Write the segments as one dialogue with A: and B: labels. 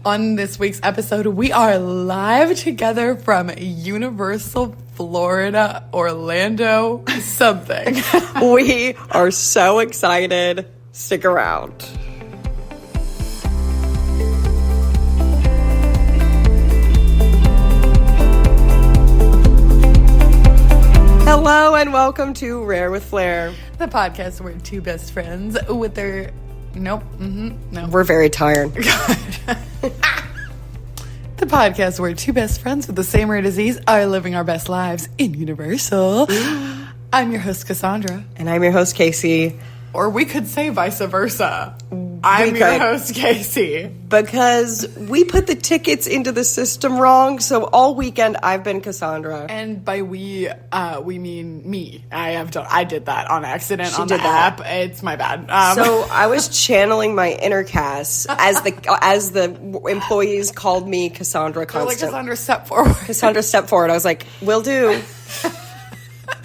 A: On this week's episode, we are live together from Universal Florida, Orlando, something.
B: We are so excited. Stick around. Hello and welcome to Rare with Flair.
A: The podcast where two best friends with their... no.
B: We're very tired.
A: The podcast where two best friends with the same rare disease are living our best lives in Universal. I'm your host, Cassandra.
B: And I'm your host, Casey.
A: Or we could say vice versa. I'm your host, Casey.
B: Because we put the tickets into the system wrong, so all weekend I've been Cassandra.
A: And by we mean me. I did that on accident
B: She
A: on
B: did
A: the
B: that.
A: app. It's my bad.
B: So I was channeling my inner Cass as the employees called me Cassandra
A: Like
B: Constant.
A: Cassandra, step forward.
B: Cassandra, step forward. I was like, will do.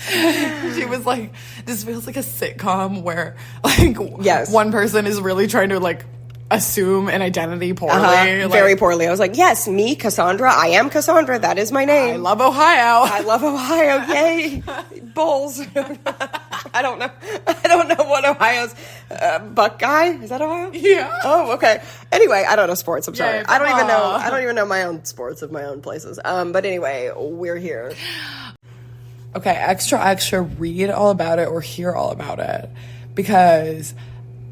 A: She was like, this feels like a sitcom where like
B: Yes.
A: one person is really trying to like assume an identity poorly. Like,
B: Very poorly. I was like, yes, me, Cassandra. I am Cassandra. That is my name.
A: I love Ohio.
B: I love Ohio. Yay. Bulls. I don't know what Ohio's Buckeye. Is that Ohio?
A: Yeah.
B: Oh, okay. Anyway, I don't know sports. I'm sorry.
A: Yay,
B: I don't even know my own sports of my own places. But anyway, we're here.
A: Okay, extra, read all about it or hear all about it. Because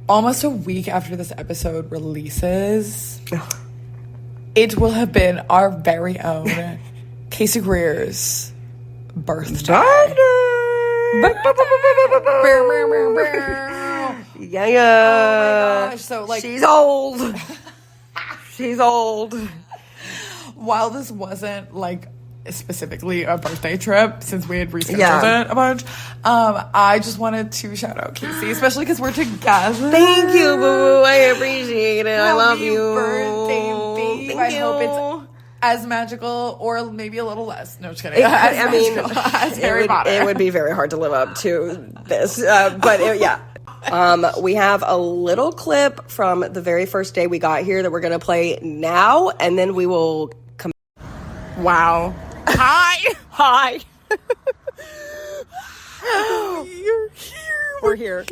A: almost a week after this episode releases, it will have been our very own Casey Greer's birthday.
B: Yeah.
A: Oh my gosh. So, like,
B: she's old. She's old.
A: while this wasn't, like, specifically a birthday trip, since we had rescheduled it a bunch, I just wanted to shout out Casey, especially because we're together.
B: Thank you, boo. I appreciate it. I love
A: Happy
B: you.
A: birthday, babe.
B: Thank
A: I
B: you.
A: hope it's as magical or maybe a little less. No, just kidding.
B: I mean,
A: as Harry Potter.
B: it would be very hard to live up to this. Yeah. We have a little clip from the very first day we got here that we're going to play now, and then we will come.
A: Wow. Hi.
B: Hi.
A: You're here.
B: We're here.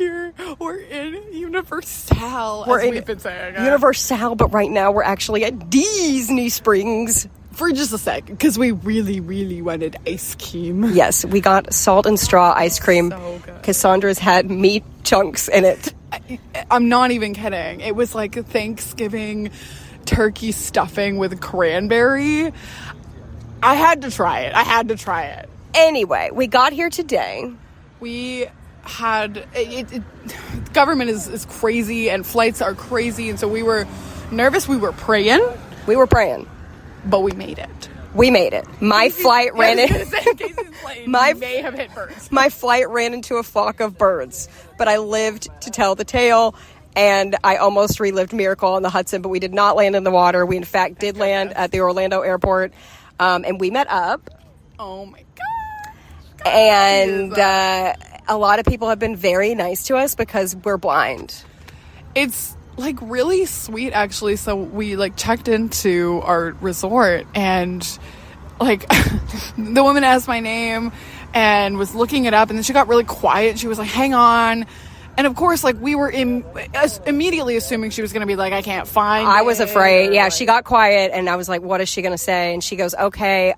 A: We're in Universal,
B: We're
A: as
B: in
A: we've been saying.
B: Universal, but right now we're actually at Disney Springs.
A: For just a sec, because we really, really wanted ice cream.
B: Yes, we got salt and straw ice cream.
A: So good.
B: Cassandra's had meat chunks in it.
A: I'm not even kidding. It was like Thanksgiving turkey stuffing with cranberry. I had to try it.
B: Anyway, we got here today.
A: We had government is crazy and flights are crazy, and so we were nervous. We were praying,
B: but
A: we made it.
B: My flight ran in.
A: May have hit birds.
B: My flight ran into a flock of birds, but I lived to tell the tale. And I almost relived Miracle on the Hudson, but we did not land in the water. We in fact did land at the Orlando airport, and we met up.
A: Oh my god!
B: And a lot of people have been very nice to us because we're blind.
A: It's like really sweet, actually. So we like checked into our resort, and like the woman asked my name and was looking it up, and then she got really quiet. She was like, "Hang on." And of course, like, we were immediately assuming she was going to be like, I can't find it.
B: I was afraid. Yeah, she got quiet, and I was like, what is she going to say? And she goes, okay,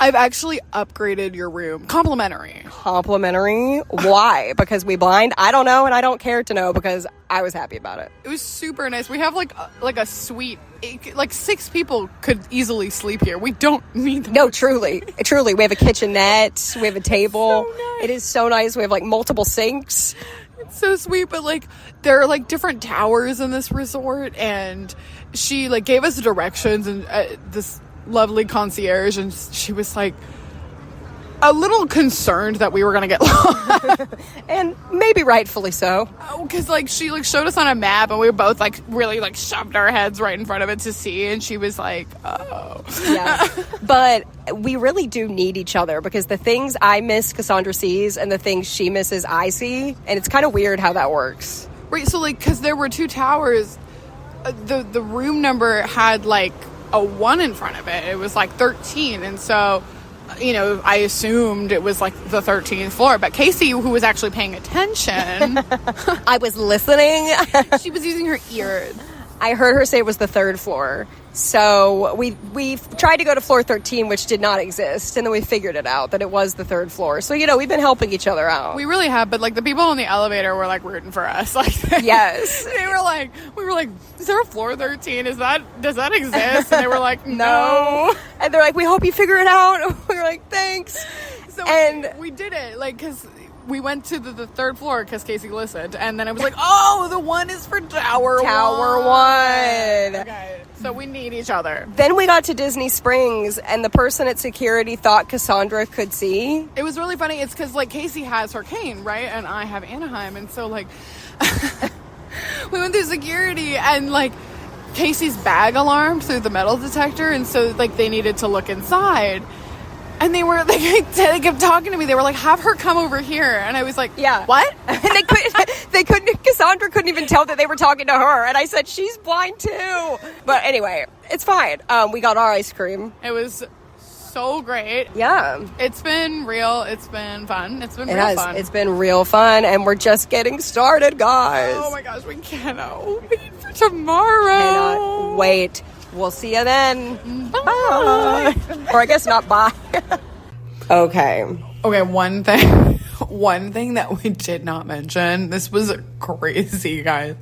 A: I've actually upgraded your room. Complimentary.
B: Why? Because we blind? I don't know, and I don't care to know because I was happy about it.
A: It was super nice. We have like a suite. Like 6 people could easily sleep here. We don't need them.
B: No, truly. We have a kitchenette. We have a table.
A: So nice.
B: It is so nice. We have like multiple sinks.
A: It's so sweet, but like there are like different towers in this resort, and she like gave us directions, and this lovely concierge, and she was like a little concerned that we were gonna get lost.
B: And maybe rightfully so.
A: Because like she like showed us on a map, and we were both like really like shoved our heads right in front of it to see, and she was like, oh
B: yeah. But we really do need each other, because the things I miss Cassandra sees, and the things she misses I see, and it's kind of weird how that works.
A: Right, so like because there were 2 towers, the room number had like a 1 in front of it. It was like 13, and so I assumed it was like the 13th floor. But Casey, who was actually paying attention,
B: I was listening.
A: she was using her ears.
B: I heard her say it was the 3rd floor. So we tried to go to floor 13, which did not exist, and then we figured it out that it was the 3rd floor. So we've been helping each other out.
A: We really have, but like the people in the elevator were like rooting for us. Like,
B: yes,
A: we were like, is there a floor 13? Does that exist? And they were like, no.
B: And they're like, we hope you figure it out. And we were like, thanks.
A: So
B: and
A: we did it, like, because we went to the 3rd floor because Casey listened, and then it was like, oh, the 1 is for Tower 1. Okay, so we need each other.
B: Then we got to Disney Springs, and the person at security thought Cassandra could see.
A: It was really funny. It's because, like, Casey has her cane, right? And I have Anaheim, and so, like, we went through security, and, like, Casey's bag alarmed through the metal detector, and so, like, they needed to look inside. And they kept talking to me. They were like, have her come over here. And I was like,
B: yeah.
A: What?
B: And Cassandra couldn't even tell that they were talking to her. And I said, she's blind too. But anyway, it's fine. We got our ice cream.
A: It was so great.
B: Yeah.
A: It's been real. It's been fun. It's been real fun.
B: It's been real fun. And we're just getting started, guys.
A: Oh my gosh, we cannot wait for tomorrow.
B: Cannot wait. We'll see you then. Bye. Or I guess not bye. Okay,
A: one thing that we did not mention. This was crazy, guys.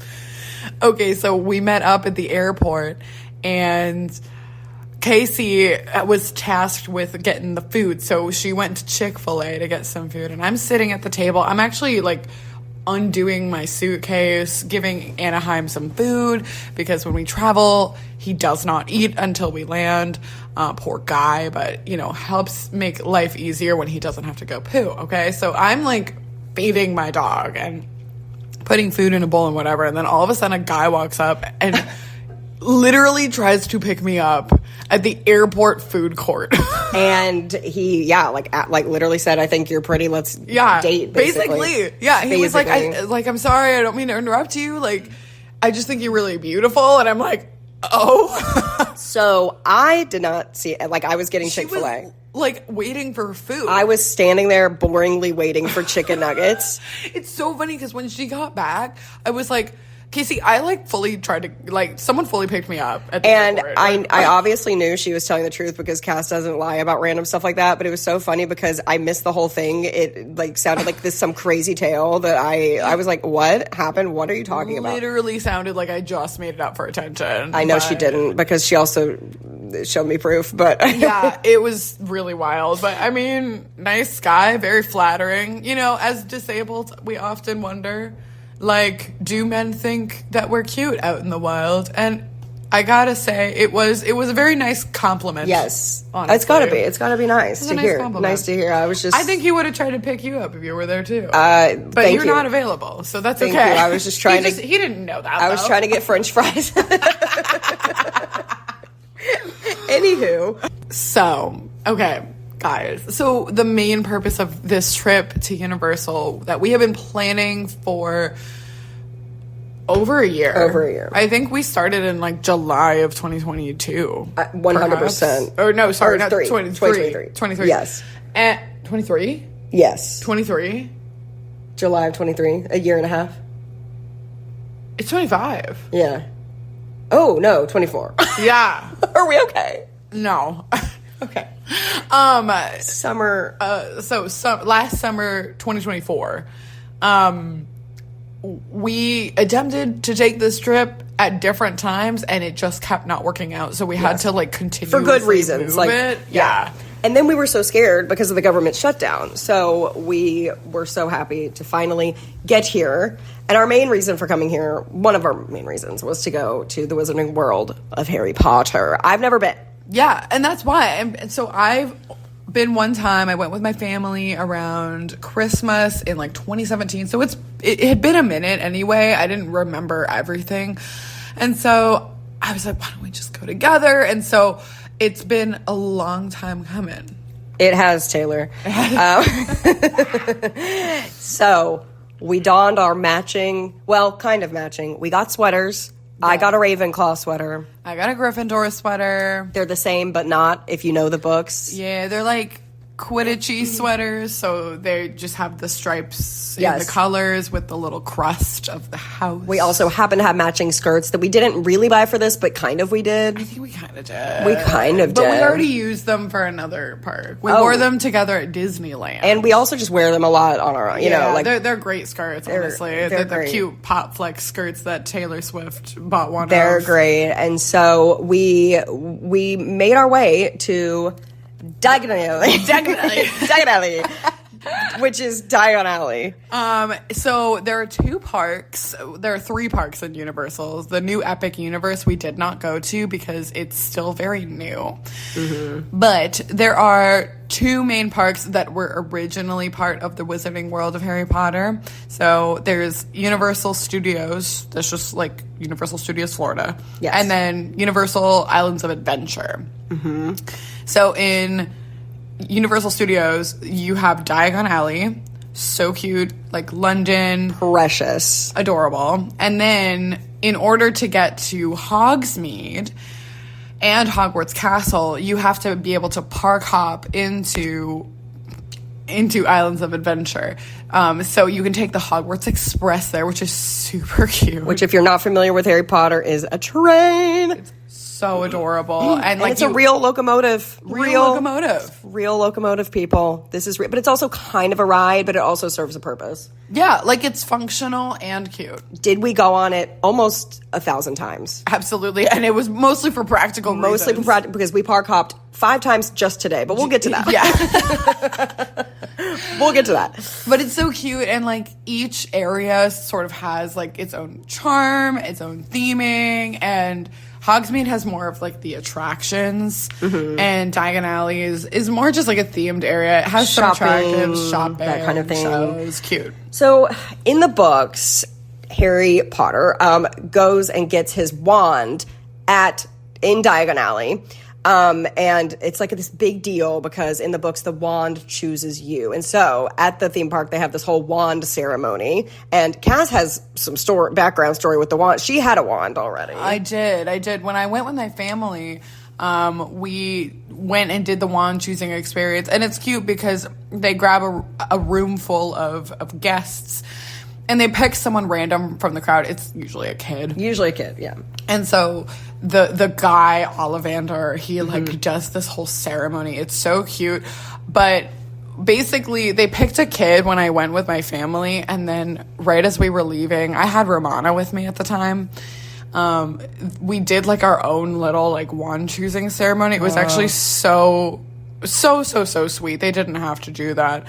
A: Okay, so we met up at the airport, and Casey was tasked with getting the food. So she went to Chick-fil-A to get some food, and I'm sitting at the table. I'm actually like undoing my suitcase, giving Anaheim some food, because when we travel, he does not eat until we land. Poor guy, but helps make life easier when he doesn't have to go poo. Okay, so I'm like feeding my dog and putting food in a bowl and whatever, and then all of a sudden a guy walks up and literally tries to pick me up at the airport food court.
B: And he literally said, I think you're pretty, let's date, basically.
A: He was like, I'm sorry, I don't mean to interrupt you, like, I just think you're really beautiful. And I'm like, oh.
B: So I did not see it. Like, I was getting Chick-fil-A.
A: Was, like, waiting for food.
B: I was standing there boringly waiting for chicken nuggets.
A: It's so funny because when she got back, I was like, Casey, I like fully tried to, like, someone fully picked me up at the airport.
B: I obviously knew she was telling the truth because Cass doesn't lie about random stuff like that, but it was so funny because I missed the whole thing. It like sounded like some crazy tale that I was like, what happened? What are you talking about?
A: Literally sounded like I just made it up for attention.
B: I know she didn't, because she also showed me proof, but
A: yeah, it was really wild. But I mean, nice guy, very flattering. As disabled, we often wonder, like, do men think that we're cute out in the wild? And I gotta say, it was a very nice compliment.
B: Yes,
A: honestly.
B: It's gotta be nice to hear. Nice to hear. I
A: think he would have tried to pick you up if you were there too.
B: But
A: you're not available, so that's
B: thank
A: okay.
B: You. I was just trying to.
A: He didn't know that.
B: I was trying to get French fries. Anywho,
A: so okay. Guys, so the main purpose of this trip to Universal that we have been planning for over a year. I think we started in like July of 2022.
B: 100%.
A: Or no, sorry, not
B: 2023.
A: 23.
B: Yes.
A: 23?
B: Yes.
A: 23?
B: July of 23. A year and a half.
A: It's 25.
B: Yeah. Oh, no, 24.
A: Yeah.
B: Are we okay?
A: No.
B: Okay.
A: Summer. Last summer, 2024, we attempted to take this trip at different times, and it just kept not working out. So we had to like continue
B: for good reasons.
A: Like, it. Yeah.
B: And then we were so scared because of the government shutdown. So we were so happy to finally get here. And our main reason for coming here, one of our main reasons, was to go to the Wizarding World of Harry Potter. I've never been.
A: Yeah, and that's why. And so I've been one time. I went with my family around Christmas in like 2017. So it had been a minute anyway. I didn't remember everything. And so I was like, why don't we just go together? And so it's been a long time coming.
B: It has, Taylor. So we donned our matching, well, kind of matching. We got sweaters. I got a Ravenclaw sweater.
A: I got a Gryffindor sweater.
B: They're the same, but not if you know the books.
A: Yeah, they're like Quidditchy sweaters, so they just have the stripes in the colors with the little crust of the house.
B: We also happen to have matching skirts that we didn't really buy for this, but kind of we did.
A: I think we kind of did.
B: We kind of did.
A: But we already used them for another park. We wore them together at Disneyland.
B: And we also just wear them a lot on our own. You know, like
A: they're great skirts, honestly. They're the cute pop flex skirts that Taylor Swift bought one of.
B: They're great. And so we made our way to Diagon Alley, which is Diagon Alley.
A: So there are 2 parks. There are 3 parks in Universal. The new Epic Universe we did not go to because it's still very new. Mm-hmm. But there are 2 main parks that were originally part of the Wizarding World of Harry Potter. So there's Universal Studios. That's just like Universal Studios Florida.
B: Yes.
A: And then Universal Islands of Adventure. Mm-hmm. So in Universal Studios, you have Diagon Alley. So cute. Like London.
B: Precious.
A: Adorable. And then in order to get to Hogsmeade and Hogwarts Castle, you have to be able to park hop into Islands of Adventure. So you can take the Hogwarts Express there, which is super cute.
B: Which, if you're not familiar with Harry Potter, is a train.
A: It's so adorable. And like
B: it's a real locomotive.
A: Real locomotive.
B: Real locomotive, people. This is real. But it's also kind of a ride, but it also serves a purpose.
A: Yeah, like it's functional and cute.
B: Did we go on it almost 1,000 times?
A: Absolutely. And it was mostly for practical reasons.
B: Mostly for practical, because we park hopped 5 times just today, but we'll get to that.
A: Yeah.
B: We'll get to that.
A: But it's so cute, and like each area sort of has like its own charm, its own theming, and Hogsmeade has more of like the attractions, and Diagon Alley is more just like a themed area. It has some attractive shopping,
B: that kind of thing.
A: Shows. Cute.
B: So in the books, Harry Potter goes and gets his wand in Diagon Alley. And it's like this big deal because in the books, the wand chooses you. And so at the theme park, they have this whole wand ceremony. And Cass has some background story with the wand. She had a wand already.
A: I did. When I went with my family, we went and did the wand choosing experience. And it's cute because they grab a room full of guests. And they pick someone random from the crowd. It's usually a kid.
B: Yeah.
A: And so the guy, Ollivander, he like does this whole ceremony. It's so cute. But basically, they picked a kid when I went with my family. And then right as we were leaving, I had Romana with me at the time. We did like our own little like wand choosing ceremony. It was actually so sweet. They didn't have to do that.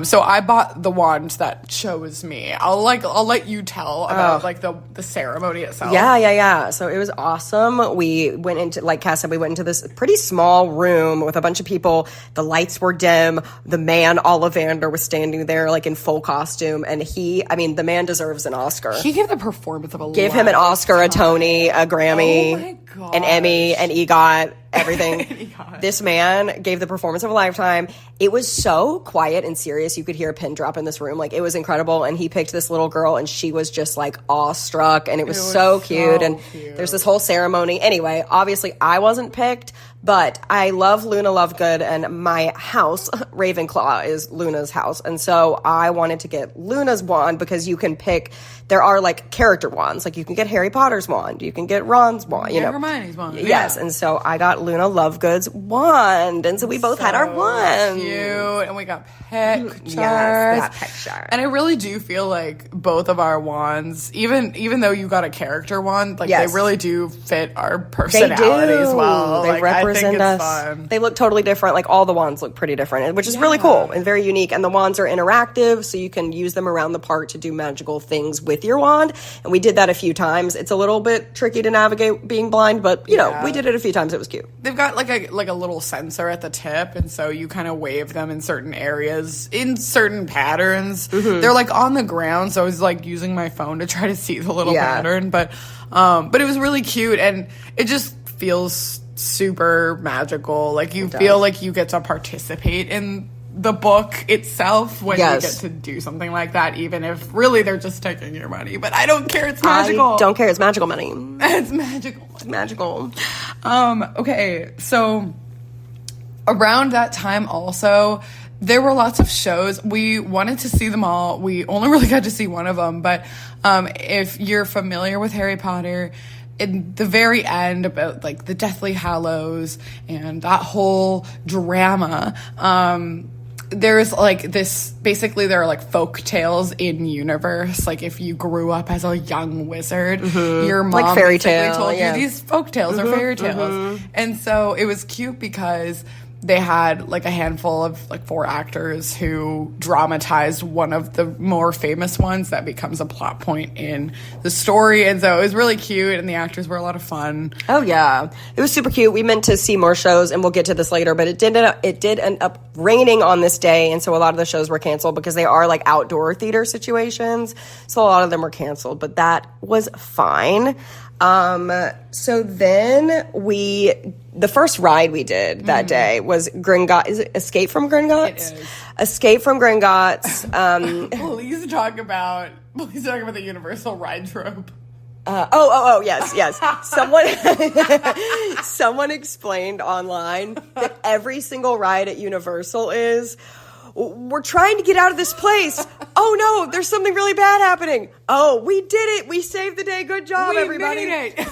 A: So I bought the wand that chose me. I'll let you tell about like the ceremony itself.
B: Yeah. So it was awesome. We went into, like Cass said, we went into this pretty small room with a bunch of people. The lights were dim. The man, Ollivander, was standing there like in full costume. And the man deserves an Oscar.
A: He gave the performance of a
B: Give him an Oscar, a Tony, a Grammy,
A: oh my gosh,
B: an Emmy, an EGOT. Everything. This man gave the performance of a lifetime. It was so quiet and serious. You could hear a pin drop in this room. Like, it was incredible. And he picked this little girl, and she was just like awestruck. And it was so cute. And there's this whole ceremony. Anyway, obviously I wasn't picked, but I love Luna Lovegood, and my house, Ravenclaw, is Luna's house. And so I wanted to get Luna's wand because you can pick. There are like character wands. Like, you can get Harry Potter's wand. You can get Ron's wand. You know,
A: Hermione's wand.
B: Yes.
A: Yeah.
B: And so I got Luna Lovegood's wand. And so we both had our wands.
A: Cute. And we got pictures.
B: Yes, that picture.
A: And I really do feel like both of our wands, even though you got a character wand, like they really do fit our personalities well.
B: They
A: like,
B: represent us.
A: Fun.
B: They look totally different. Like, all the wands look pretty different, which is really cool and very unique. And the wands are interactive, so you can use them around the park to do magical things with your wand. And we did that a few times. It's a little bit tricky to navigate being blind, but you know, we did it a few times. It was cute.
A: They've got like a little sensor at the tip, and so you kind of wave them in certain areas, in certain patterns. They're like on the ground, so I was like using my phone to try to see the little pattern. But it was really cute, and it just feels super magical. Like, you feel like you get to participate in the book itself when
B: Yes.
A: you get to do something like that, even if really they're just taking your money. But I don't care. It's magical.
B: I don't care. It's magical money.
A: It's magical.
B: It's magical.
A: Okay, so around that time also, there were lots of shows. We wanted to see them all. We only really got to see one of them. But if you're familiar with Harry Potter, in the very end about like the Deathly Hallows and that whole drama, there's like this, basically there are like folk tales in universe. Like if you grew up as a young wizard, your mom
B: Like fairy
A: basically
B: tale,
A: told
B: yeah.
A: you these folk tales or fairy tales. And so it was cute because they had like a handful of like 4 actors who dramatized one of the more famous ones that becomes a plot point in the story. And so it was really cute, and the actors were a lot of fun.
B: Oh yeah, it was super cute. We meant to see more shows, and we'll get to this later, but it did end up raining on this day, and so a lot of the shows were canceled because they are like outdoor theater situations. So a lot of them were canceled, but that was fine. So then the first ride we did that day was Gringotts. Is it Escape from Gringotts?
A: It is.
B: Escape from Gringotts.
A: Please talk about the universal ride trope.
B: Yes. Someone explained online that every single ride at Universal is, we're trying to get out of this place. Oh no, there's something really bad happening. Oh, we did it. We saved the day. Good job, everybody.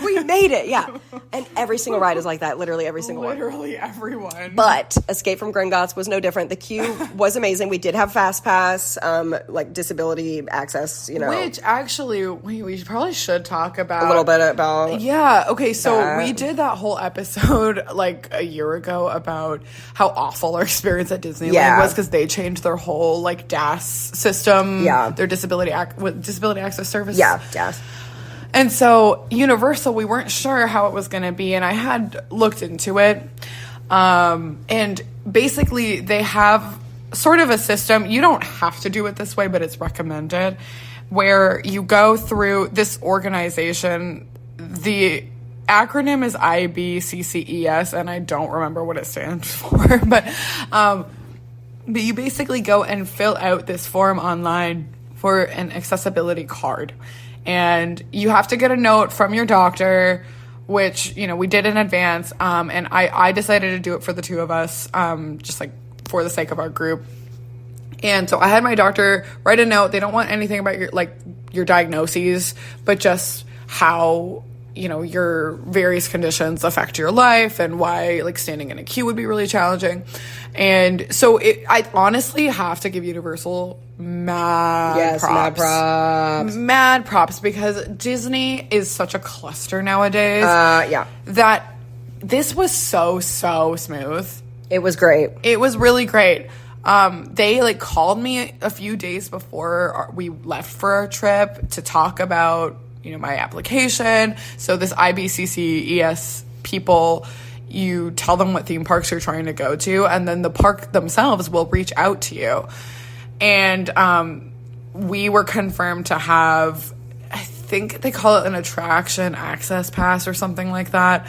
B: We made it, yeah. And every single ride is like that. Literally every single one.
A: Literally everyone.
B: But Escape from Gringotts was no different. The queue was amazing. We did have Fast Pass, like disability access,
A: Which actually, we probably should talk about.
B: A little bit about.
A: Yeah, okay, so
B: that.
A: we did that whole episode like a year ago about how awful our experience at Disneyland was because they changed their whole like DAS system.
B: Yeah.
A: Their disability access service.
B: Yeah, DAS.
A: And so Universal, we weren't sure how it was going to be, and I had looked into it. And basically they have sort of a system. You don't have to do it this way, but it's recommended, where you go through this organization. The acronym is IBCCES, and I don't remember what it stands for, but you basically go and fill out this form online for an accessibility card. And you have to get a note from your doctor, which, we did in advance. And I decided to do it for the 2 of us, just like for the sake of our group. And so I had my doctor write a note. They don't want anything about your diagnoses, but just how, your various conditions affect your life and why like standing in a queue would be really challenging. And so I honestly have to give Universal mad props because Disney is such a cluster nowadays.
B: Yeah.
A: That this was so smooth.
B: It was great.
A: It was really great. They called me a few days before we left for our trip to talk about my application. So this IBCCES people, you tell them what theme parks you're trying to go to, and then the park themselves will reach out to you. And we were confirmed to have, I think they call it an attraction access pass or something like that.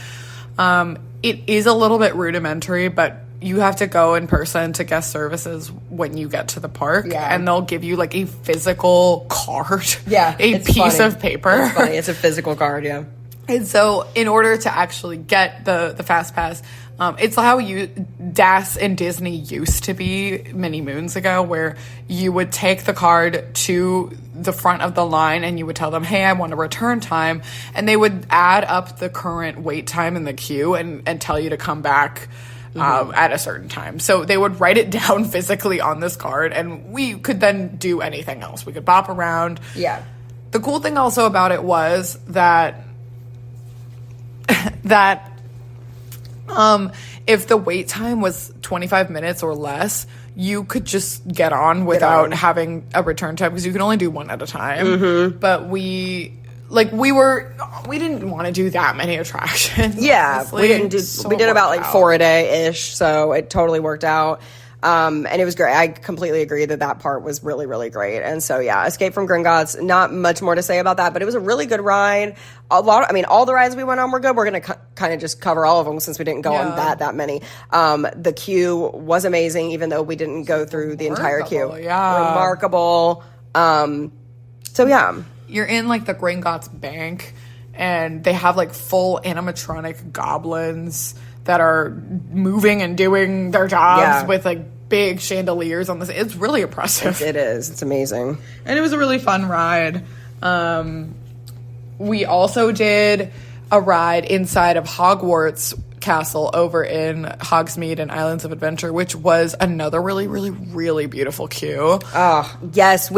A: It is a little bit rudimentary, but you have to go in person to guest services when you get to the park, and they'll give you a physical card, a piece of paper.
B: It's funny. It's a physical card, yeah.
A: And so in order to actually get the Fast Pass, it's how DAS and Disney used to be many moons ago, where you would take the card to the front of the line and you would tell them, hey, I want a return time. And they would add up the current wait time in the queue and tell you to come back at a certain time. So they would write it down physically on this card, and we could then do anything else. We could bop around.
B: Yeah.
A: The cool thing also about it was that if the wait time was 25 minutes or less, you could just get on without having a return time, because you can only do one at a time. But we didn't want to do that many attractions.
B: Yeah,
A: honestly.
B: we did about 4 a day ish, so it totally worked out. And it was great. I completely agree that part was really, really great. And so, yeah, Escape from Gringotts, not much more to say about that, but it was a really good ride. All the rides we went on were good. We're going to kind of just cover all of them since we didn't go on that many. The queue was amazing, even though we didn't go through the entire queue.
A: Yeah.
B: Remarkable. So, yeah.
A: You're in, like, the Gringotts Bank, and they have, like, full animatronic goblins that are moving and doing their jobs with, like, big chandeliers on this. It's really impressive.
B: It is. It's amazing.
A: And it was a really fun ride. We also did a ride inside of Hogwarts Castle over in Hogsmeade and Islands of Adventure, which was another really, really, really beautiful queue.
B: Oh, yes.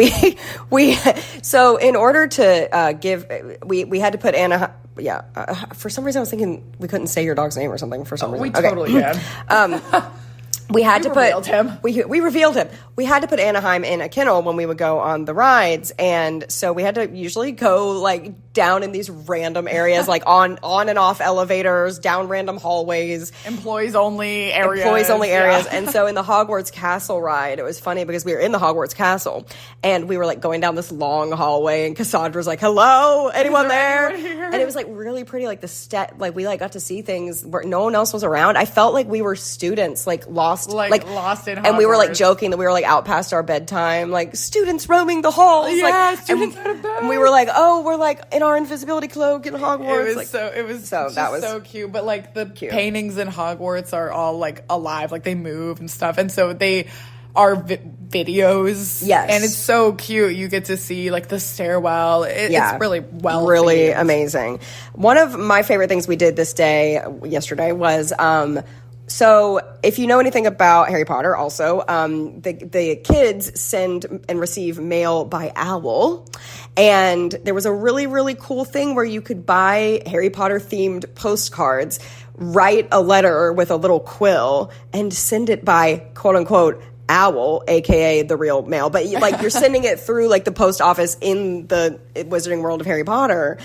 B: So in order to we had to put Anna. Yeah. For some reason, I was thinking we couldn't say your dog's name or something for some reason.
A: We totally can.
B: We had to
A: revealed him.
B: We revealed him. We had to put Anaheim in a kennel when we would go on the rides, and so we had to usually go like down in these random areas, like on and off elevators, down random hallways,
A: employees only areas.
B: Yeah. And so in the Hogwarts Castle ride, it was funny because we were in the Hogwarts Castle, and we were like going down this long hallway, and Cassandra's like, "Hello, anyone there?" And it was like really pretty, like like we like got to see things where no one else was around. I felt like we were students, like lost in
A: Hogwarts.
B: And we were like joking that we were like out past our bedtime, like students roaming the halls.
A: Yeah, students out of bed.
B: And we were like, oh, we're like in our invisibility cloak in Hogwarts.
A: It was so cute. But like the paintings in Hogwarts are all like alive, like they move and stuff. And so they are videos.
B: Yes.
A: And it's so cute. You get to see like the stairwell. It's really
B: really amazing. One of my favorite things we did yesterday was so if you know anything about Harry Potter, also, the kids send and receive mail by owl. And there was a really, really cool thing where you could buy Harry Potter themed postcards, write a letter with a little quill, and send it by quote unquote owl, aka the real mail. But like you're sending it through like the post office in the Wizarding World of Harry Potter.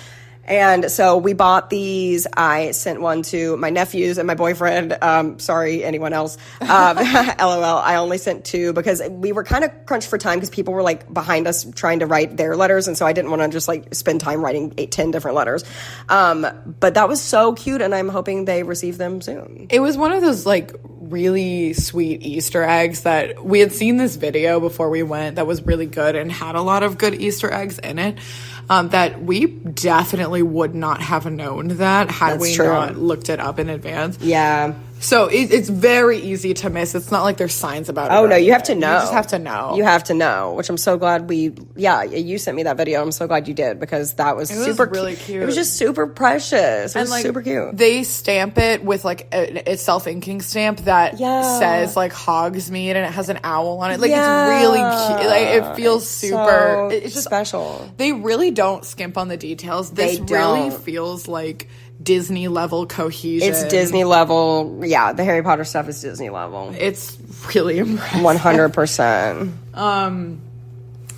B: And so we bought these. I sent one to my nephews and my boyfriend. Sorry, anyone else. LOL. I only sent 2 because we were kind of crunched for time because people were like behind us trying to write their letters. And so I didn't want to just like spend time writing 10 different letters. But that was so cute, and I'm hoping they receive them soon.
A: It was one of those like really sweet Easter eggs that we had seen this video before we went that was really good and had a lot of good Easter eggs in it. That we definitely would not have known that had we not looked it up in advance.
B: Yeah.
A: So it's very easy to miss. It's not like there's signs about it.
B: Oh, no, you have to know.
A: You just have to know.
B: You have to know, which I'm so glad you sent me that video. I'm so glad you did because that was super
A: really cute.
B: It was just super precious. It was like, super cute.
A: They stamp it with like a self-inking stamp that says like Hogsmeade and it has an owl on it. Like it's really cute. Like it feels super.
B: It's just special.
A: They really don't skimp on the details. This really feels like Disney level cohesion.
B: It's Disney level. Yeah, the Harry Potter stuff is Disney level.
A: It's really impressive.
B: 100%.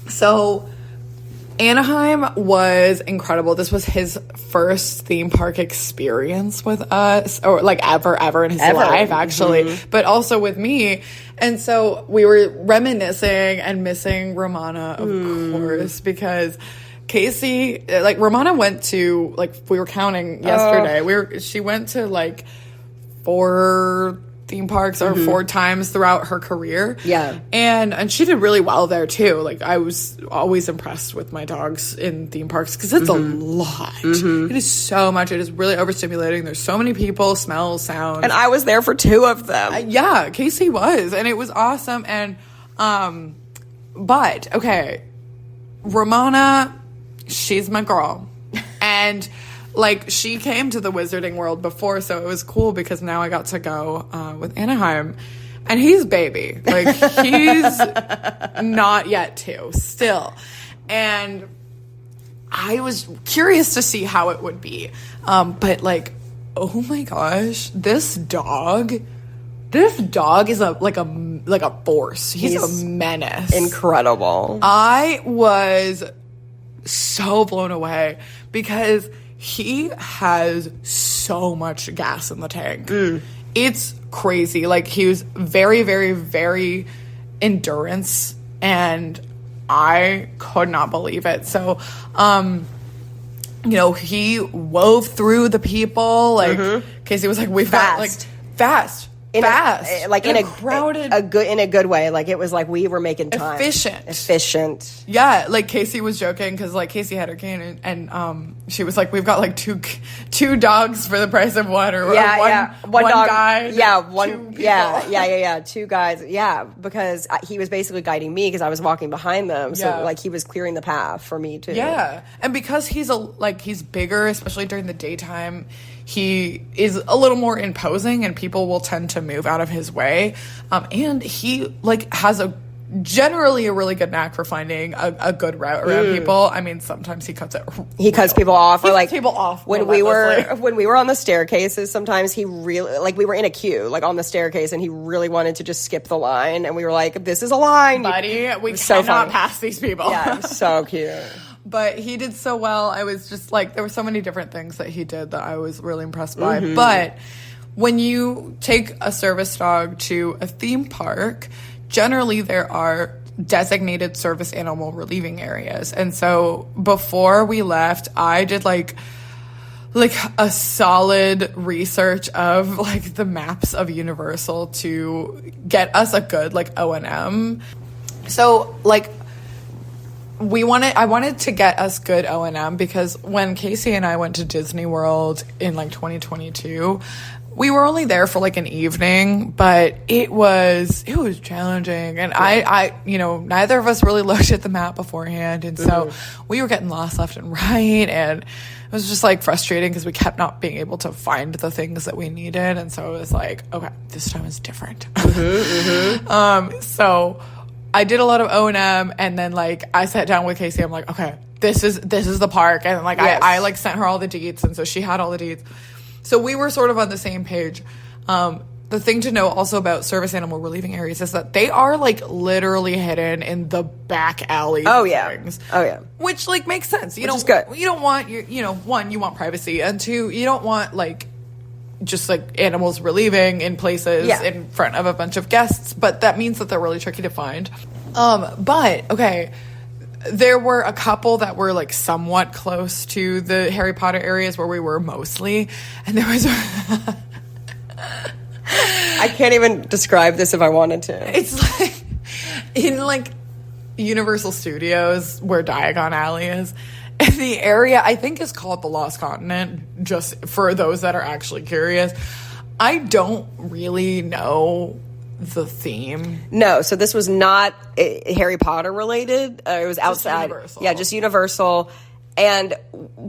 A: So Anaheim was incredible. This was his first theme park experience with us, or like ever in his life, actually, but also with me. And so we were reminiscing and missing Romana, of course, because Casey, like Romana went to, like we were counting yesterday, she went to like 4 theme parks or 4 times throughout her career.
B: Yeah.
A: And she did really well there too. Like I was always impressed with my dogs in theme parks because it's a lot. It is so much. It is really overstimulating. There's so many people, smells, sounds.
B: And I was there for 2 of them.
A: Yeah, Casey was. And it was awesome. And, but okay, Romana, she's my girl. And like she came to the Wizarding World before, so it was cool because now I got to go with Anaheim. And he's baby. Like he's not yet 2 still. And I was curious to see how it would be. But like, oh my gosh, this dog is a force. He's a menace.
B: Incredible.
A: I was so blown away because he has so much gas in the tank. it's crazy. Like, he was very, very, very endurance, and I could not believe it. So, you know, he wove through the people. Like, Casey was like, we've got, like, fast. In a crowded,
B: in a good way. Like, it was like we were making time.
A: Efficient. Yeah, like Casey was joking because like Casey had her cane and she was like, we've got like two dogs for the price of one, or one dog, guy.
B: Yeah, 2 guys. Yeah, because he was basically guiding me because I was walking behind them. So like he was clearing the path for me too.
A: Yeah, and because he's bigger, especially during the daytime, he is a little more imposing, and people will tend to move out of his way. And he like has generally a really good knack for finding a good route around people. I mean, sometimes he cuts people off.
B: Or like
A: people off
B: when we were on the staircases. Sometimes he really, like, we were in a queue like on the staircase, and he really wanted to just skip the line, and we were like, "This is a line,
A: buddy. We cannot pass these people."
B: Yeah, it was so cute.
A: But he did so well. I was just like, there were so many different things that he did that I was really impressed by. But when you take a service dog to a theme park, generally there are designated service animal relieving areas. And so before we left, I did like a solid research of like the maps of Universal to get us a good like O&M. So like, I wanted to get us good O&M because when Casey and I went to Disney World in like 2022, we were only there for like an evening, but it was challenging. And I you know, neither of us really looked at the map beforehand. And so we were getting lost left and right. And it was just like frustrating because we kept not being able to find the things that we needed. And so it was like, okay, this time is different. So I did a lot of O&M, and then like I sat down with Casey. I'm like, okay, this is the park, and like I like sent her all the deets, and so she had all the deets. So we were sort of on the same page. The thing to know also about service animal relieving areas is that they are like literally hidden in the back alley. Things.
B: Oh yeah.
A: Which like makes sense.
B: Which is good.
A: You don't want one, you want privacy, and two, you don't want like just like animals relieving in places in front of a bunch of guests, but that means that they're really tricky to find. But okay, there were a couple that were like somewhat close to the Harry Potter areas where we were mostly, and there was
B: I can't even describe this if I wanted to.
A: It's like in like Universal Studios where Diagon Alley is. And the area, I think, is called the Lost Continent, just for those that are actually curious. I don't really know the theme.
B: No, so this was not Harry Potter related. It was outside.
A: Just Universal.
B: Yeah, just Universal. And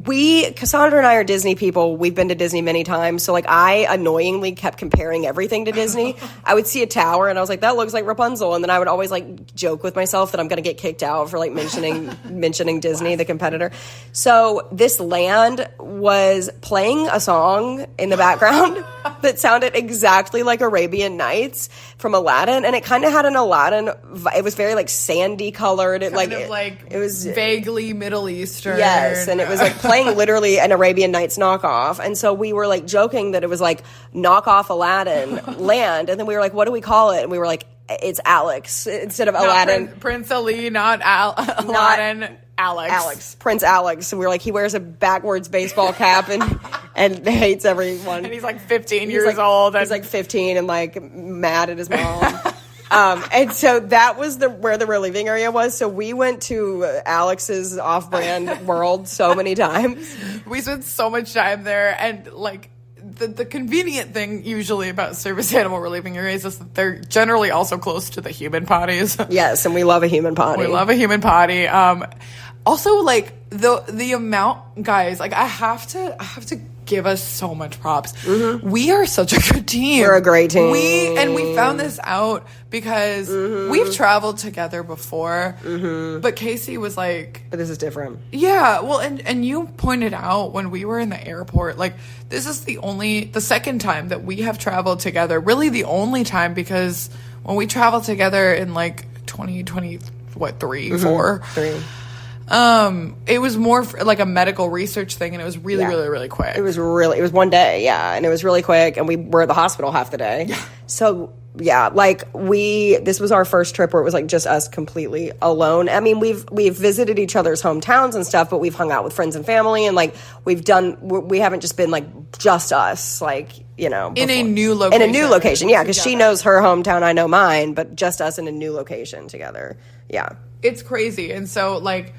B: Cassandra and I are Disney people. We've been to Disney many times. So, like, I annoyingly kept comparing everything to Disney. I would see a tower, and I was like, that looks like Rapunzel. And then I would always, like, joke with myself that I'm going to get kicked out for, like, mentioning Disney, the competitor. So, this land was playing a song in the background that sounded exactly like Arabian Nights from Aladdin. And it kind of had an Aladdin, it was very, like, sandy colored. It was
A: vaguely Middle Eastern.
B: Yes, and it was like playing literally an Arabian Nights knockoff. And so we were like joking that it was like knockoff Aladdin land. And then we were like, what do we call it? And we were like, it's Alex instead of Aladdin.
A: Prince Ali, not Aladdin. Alex.
B: Prince Alex. And we were like, he wears a backwards baseball cap and hates everyone.
A: And he's like 15 years old.
B: He's like 15 and like mad at his mom. And so that was where the relieving area was. So we went to Alex's off-brand world so many times.
A: We spent so much time there, and like the convenient thing usually about service animal relieving areas is that they're generally also close to the human potties.
B: Yes, and we love a human potty.
A: We love a human potty. Also, like the amount, guys, like I have to give us so much props. We are such a good team.
B: We're a great team.
A: We found this out because we've traveled together before, but Casey was like,
B: but this is different.
A: Yeah, well, and you pointed out when we were in the airport, like this is the second time that we have traveled together, really the only time, because when we traveled together in like 2020, 4? It was more like a medical research thing, and it was really, really, really quick.
B: It was one day, yeah, and it was really quick, and we were at the hospital half the day. Yeah. So, yeah, like, this was our first trip where it was, like, just us completely alone. I mean, we've visited each other's hometowns and stuff, but we've hung out with friends and family, and, like, we haven't just been, like, just us, like, you know.
A: In a new location.
B: Yeah, because she knows her hometown, I know mine, but just us in a new location together. Yeah.
A: It's crazy. And so, like,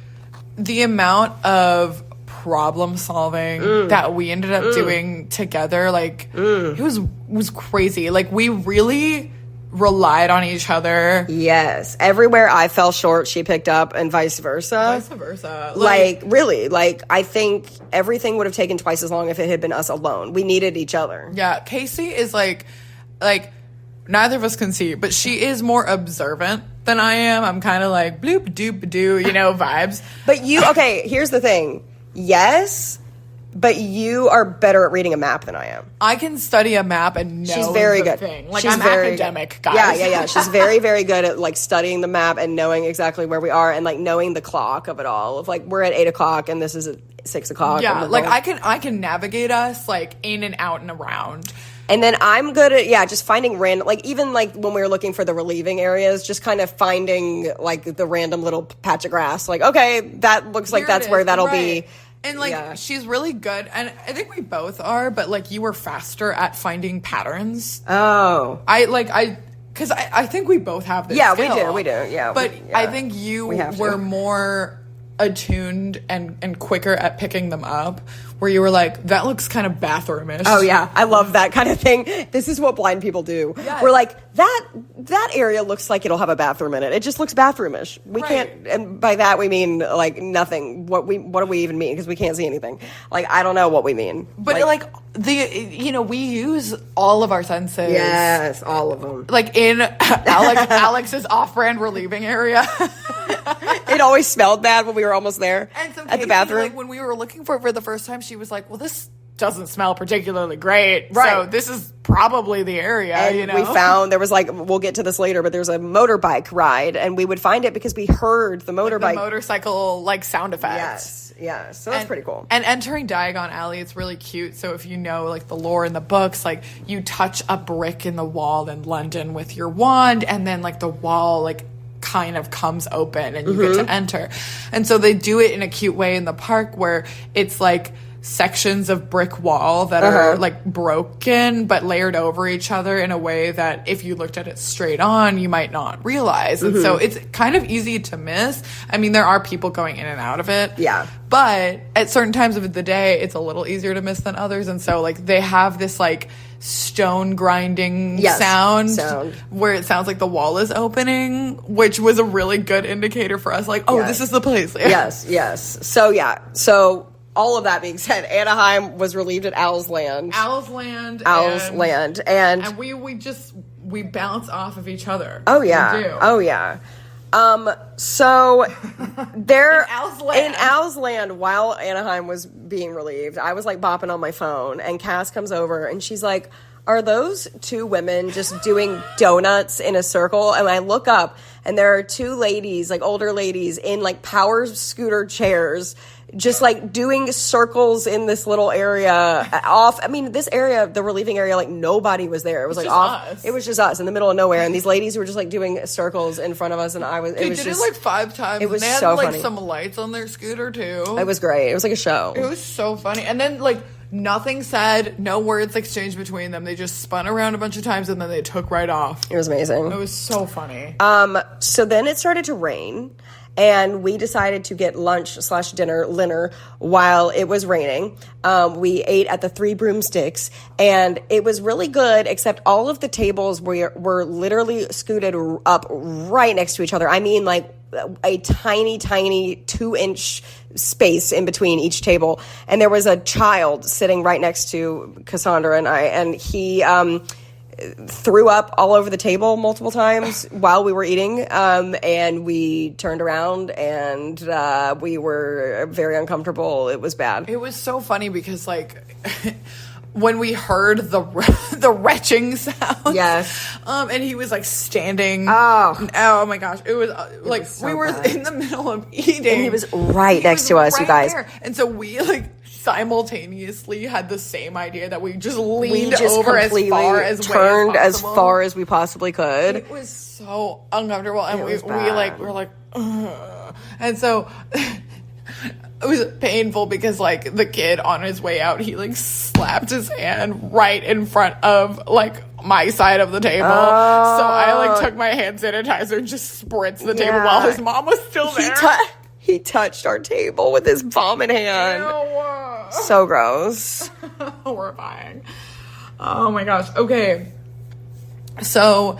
A: the amount of problem solving that we ended up doing together, like, it was crazy. Like, we really relied on each other.
B: Yes. Everywhere I fell short, she picked up, and vice versa. Like, really. Like, I think everything would have taken twice as long if it had been us alone. We needed each other.
A: Yeah. Casey is like, neither of us can see, but she is more observant than I am. I'm kind of like bloop doop doo, you know, vibes.
B: But okay, here's the thing. Yes, but you are better at reading a map than I am.
A: I can study a map and know.
B: She's very good.
A: Thing. Like, I'm academic, guys.
B: Yeah. She's very, very good at, like, studying the map and knowing exactly where we are and, like, knowing the clock of it all. Of, like, we're at 8:00 and this is at 6:00.
A: Yeah, like, I can navigate us, like, in and out and around.
B: And then I'm good at, just finding random, like, even, like, when we were looking for the relieving areas, just kind of finding, like, the random little patch of grass. Like, okay, that looks like that's where that'll be.
A: And, like, she's really good. And I think we both are, but, like, you were faster at finding patterns.
B: Oh.
A: Because I think we both have this skill.
B: we do, yeah.
A: But I think you were more attuned and quicker at picking them up, where you were like, that looks kind of bathroomish.
B: Oh yeah, I love that kind of thing. This is what blind people do. Yes. We're like, that area looks like it'll have a bathroom in it. It just looks bathroomish. We can't, and by that we mean, like, nothing. What do we even mean? Because we can't see anything. Like, I don't know what we mean.
A: But like we use all of our senses.
B: Yes, all of them.
A: Like, in Alex's off-brand relieving area.
B: It always smelled bad when we were almost there at the bathroom.
A: Like, when we were looking for it for the first time, she was like, well, this doesn't smell particularly great.
B: Right.
A: So this is probably the area,
B: and
A: you know?
B: we found, there was, like, we'll get to this later, but there's a motorbike ride, and we would find it because we heard the motorbike.
A: Like the motorcycle, like, sound effects.
B: Yes. So that's pretty cool.
A: And entering Diagon Alley, it's really cute. So if you know, like, the lore in the books, like, you touch a brick in the wall in London with your wand, and then, like, the wall, like, kind of comes open and you get to enter. And so they do it in a cute way in the park where it's like sections of brick wall that are like broken but layered over each other in a way that if you looked at it straight on you might not realize. And so it's kind of easy to miss. I mean, there are people going in and out of it, but at certain times of the day it's a little easier to miss than others. And so, like, they have this, like, stone grinding sound where it sounds like the wall is opening, which was a really good indicator for us, like, this is the place.
B: Yes. So all of that being said, Anaheim was relieved at Owl's Land. And we bounce off of each other. Oh yeah. So there in Owl's Land, while Anaheim was being relieved, I was, like, bopping on my phone, and Cass comes over and she's like, are those two women just doing donuts in a circle? And I look up and there are two ladies, like, older ladies in, like, power scooter chairs, just, like, doing circles in this little area off. I mean, this area, the relieving area, like, nobody was there. It was like off. Us. It was just us in the middle of nowhere. And these ladies were just, like, doing circles in front of us. And
A: they did it like 5 times.
B: It was
A: and they
B: so
A: had, like,
B: funny.
A: some lights on their scooter too.
B: It was great. It was like a show.
A: It was so funny. And then, like, nothing said, no words exchanged between them. They just spun around a bunch of times and then they took right off.
B: It was amazing.
A: It was so funny.
B: So then it started to rain. And we decided to get lunch/dinner while it was raining. We ate at the Three Broomsticks, and it was really good, except all of the tables were literally scooted up right next to each other. I mean, like, a tiny 2-inch space in between each table. And there was a child sitting right next to Cassandra and I, and he threw up all over the table multiple times while we were eating, and we turned around and we were very uncomfortable. It was bad.
A: It was so funny because, like, when we heard the retching sound.
B: Yes.
A: And he was like standing.
B: Oh
A: my gosh. It was like
B: was so
A: we were
B: bad.
A: in the middle of eating.
B: And he was right next to us, you guys.
A: there. And so we like simultaneously had the same idea that we just leaned
B: We just
A: over as
B: completely
A: far as
B: turned
A: way as
B: as
A: possible.
B: far as we possibly could.
A: It was so uncomfortable, and we
B: was
A: were
B: bad.
A: like, ugh. And so it was painful because like the kid on his way out, he like slapped his hand right in front of like my side of the table. So I like took my hand sanitizer and just spritzed the table while his mom was still there.
B: He touched our table with his vomit hand.
A: Ew.
B: So gross.
A: Horrifying. Oh my gosh. Okay. So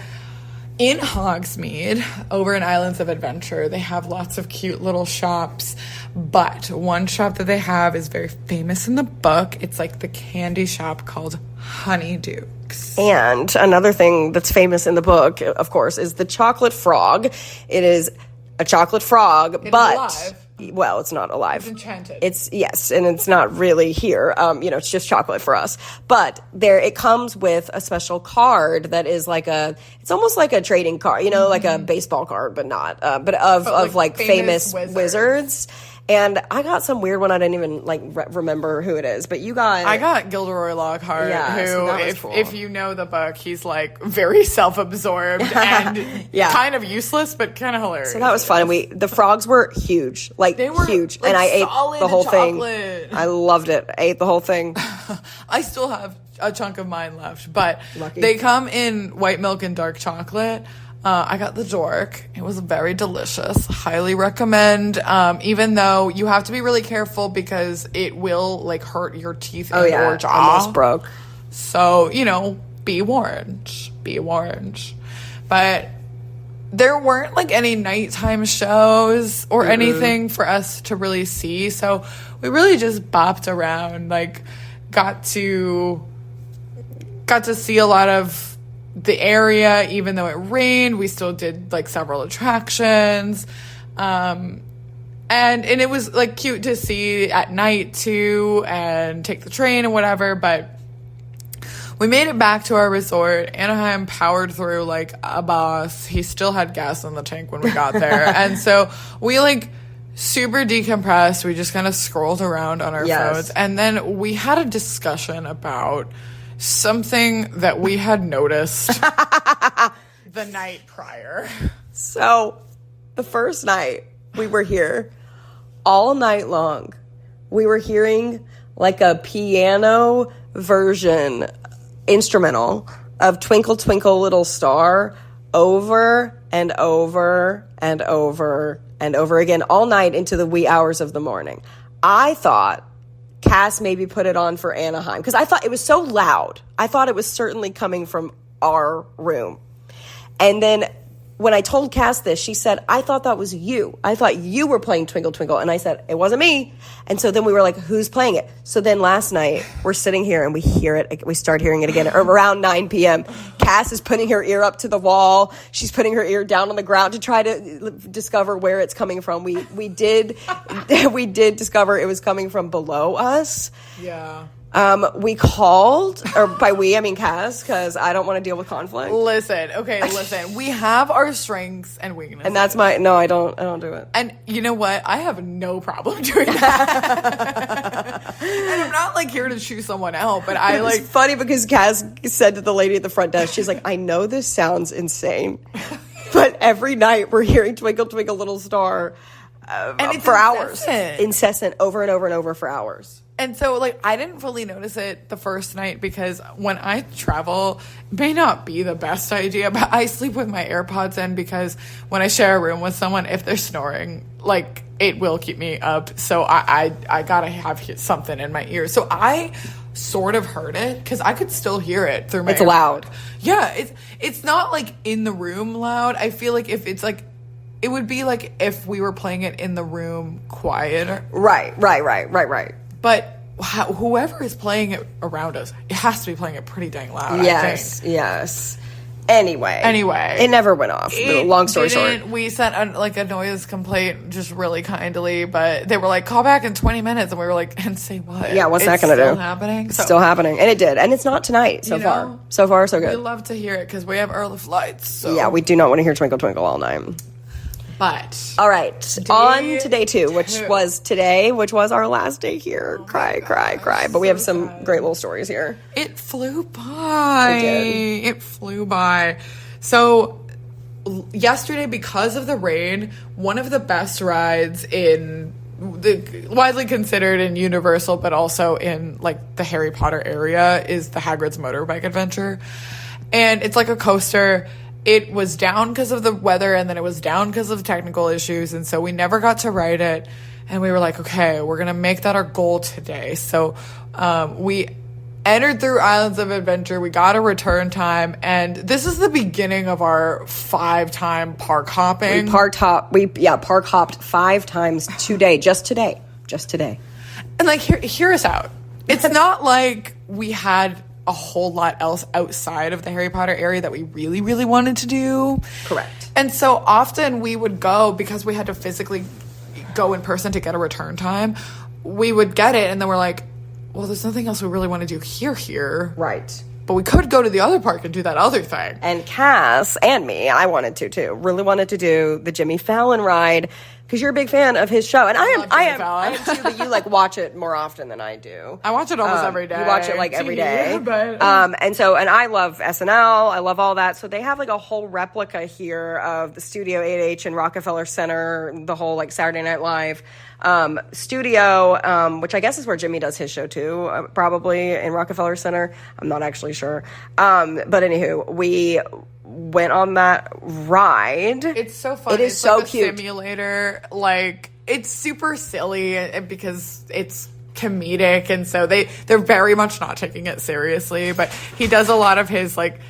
A: in Hogsmeade, over in Islands of Adventure, they have lots of cute little shops. But one shop that they have is very famous in the book. It's like the candy shop called Honeydukes.
B: And another thing that's famous in the book, of course, is the chocolate frog. It is a chocolate frog, but
A: alive.
B: Well, it's not alive.
A: It's enchanted.
B: Yes, and it's not really here. It's just chocolate for us. But it comes with a special card that is like it's almost like a trading card, like a baseball card, but not, but of famous wizards. And I got some weird one. I didn't even remember who it is, but you got.
A: I got Gilderoy Lockhart,
B: Yeah,
A: who,
B: so that was cool.
A: if you know the book, he's like very self-absorbed and kind of useless, but kind of hilarious.
B: So that was fun. The frogs were huge,
A: they were
B: huge,
A: like,
B: and I ate the whole thing. I loved it. I ate the whole thing.
A: I still have a chunk of mine left, but
B: Lucky.
A: They come in white milk and dark chocolate. I got the dork. It was very delicious. Highly recommend. Even though you have to be really careful because it will like hurt your teeth and or jaw.
B: Almost broke.
A: So, be warned. Be warned. But there weren't like any nighttime shows or anything for us to really see. So we really just bopped around, like got to see a lot of the area. Even though it rained, we still did like several attractions. And it was like cute to see at night too, and take the train and whatever. But we made it back to our resort. Anaheim powered through like a boss. He still had gas in the tank when we got there. And so we like super decompressed. We just kind of scrolled around on our phones. And then we had a discussion about something that we had noticed the night prior.
B: So the first night we were here, all night long, we were hearing like a piano version instrumental of Twinkle Twinkle Little Star over and over and over and over again all night into the wee hours of the morning. I thought Cass maybe put it on for Anaheim because I thought it was so loud. I thought it was certainly coming from our room. And then when I told Cass this, she said, I thought that was you. I thought you were playing Twinkle Twinkle. And I said, it wasn't me. And so then we were like, who's playing it? So then last night, we're sitting here and we hear it. We start hearing it again around 9 p.m. Cass is putting her ear up to the wall. She's putting her ear down on the ground to try to discover where it's coming from. We did discover it was coming from below us.
A: Yeah.
B: We called, or by we, I mean Cass, because I don't want to deal with conflict.
A: Listen. We have our strengths and weaknesses.
B: And that's I don't do it.
A: And you know what? I have no problem doing that. And I'm not like here to chew someone out, but I like.
B: It's funny because Cass said to the lady at the front desk, she's like, I know this sounds insane, but every night we're hearing Twinkle Twinkle Little Star
A: and it's
B: for hours.
A: Incessant,
B: over and over and over for hours.
A: And so, like, I didn't fully notice it the first night because when I travel, it may not be the best idea, but I sleep with my AirPods in because when I share a room with someone, if they're snoring, like, it will keep me up. So I gotta have something in my ear. So I sort of heard it because I could still hear it through my
B: It's loud.
A: Yeah, it's not, like, in the room loud. I feel like if it's, like, it would be like if we were playing it in the room quieter.
B: Right.
A: But whoever is playing it around us, it has to be playing it pretty dang loud.
B: Yes. Anyway. It never went off. Long story short.
A: We sent a noise complaint just really kindly, but they were like, call back in 20 minutes. And we were like, and say what?
B: Yeah, what's that going to do?
A: It's still happening.
B: It's still happening. And it did. And it's not tonight so far. So far, so good.
A: We love to hear it because we have early flights. So.
B: Yeah, we do not want to hear Twinkle Twinkle all night.
A: But
B: all right, on to day 2, which was our last day here. Cry. But we have some great little stories here.
A: It flew by.
B: It
A: flew by. So yesterday, because of the rain, one of the best rides in widely considered in Universal, but also in like the Harry Potter area, is the Hagrid's Motorbike Adventure, and it's like a coaster. It was down because of the weather, and then it was down because of technical issues, and so we never got to ride it. And we were like, okay, we're gonna make that our goal today. So we entered through Islands of Adventure. We got a return time, and this is the beginning of our 5-time park hopping.
B: We park hopped 5 times today, just today.
A: And like, hear us out. It's not like we had a whole lot else outside of the Harry Potter area that we really, really wanted to do.
B: Correct.
A: And so often we would go, because we had to physically go in person to get a return time, we would get it, and then we're like, well, there's nothing else we really want to do here.
B: Right.
A: But we could go to the other park and do that other thing.
B: And Cass and me, I wanted to too, really wanted to do the Jimmy Fallon ride, because you're a big fan of his show, and I am too. But you like watch it more often than I do.
A: I watch it almost every day.
B: You watch it like every day,
A: but
B: and I love SNL. I love all that. So they have like a whole replica here of the Studio 8H in Rockefeller Center, the whole like Saturday Night Live studio, which I guess is where Jimmy does his show too, probably in Rockefeller Center. I'm not actually sure, but anywho, we went on that ride.
A: It's so fun.
B: It's so
A: like
B: cute.
A: Simulator, like it's super silly because it's comedic, and so they're very much not taking it seriously. But he does a lot of his like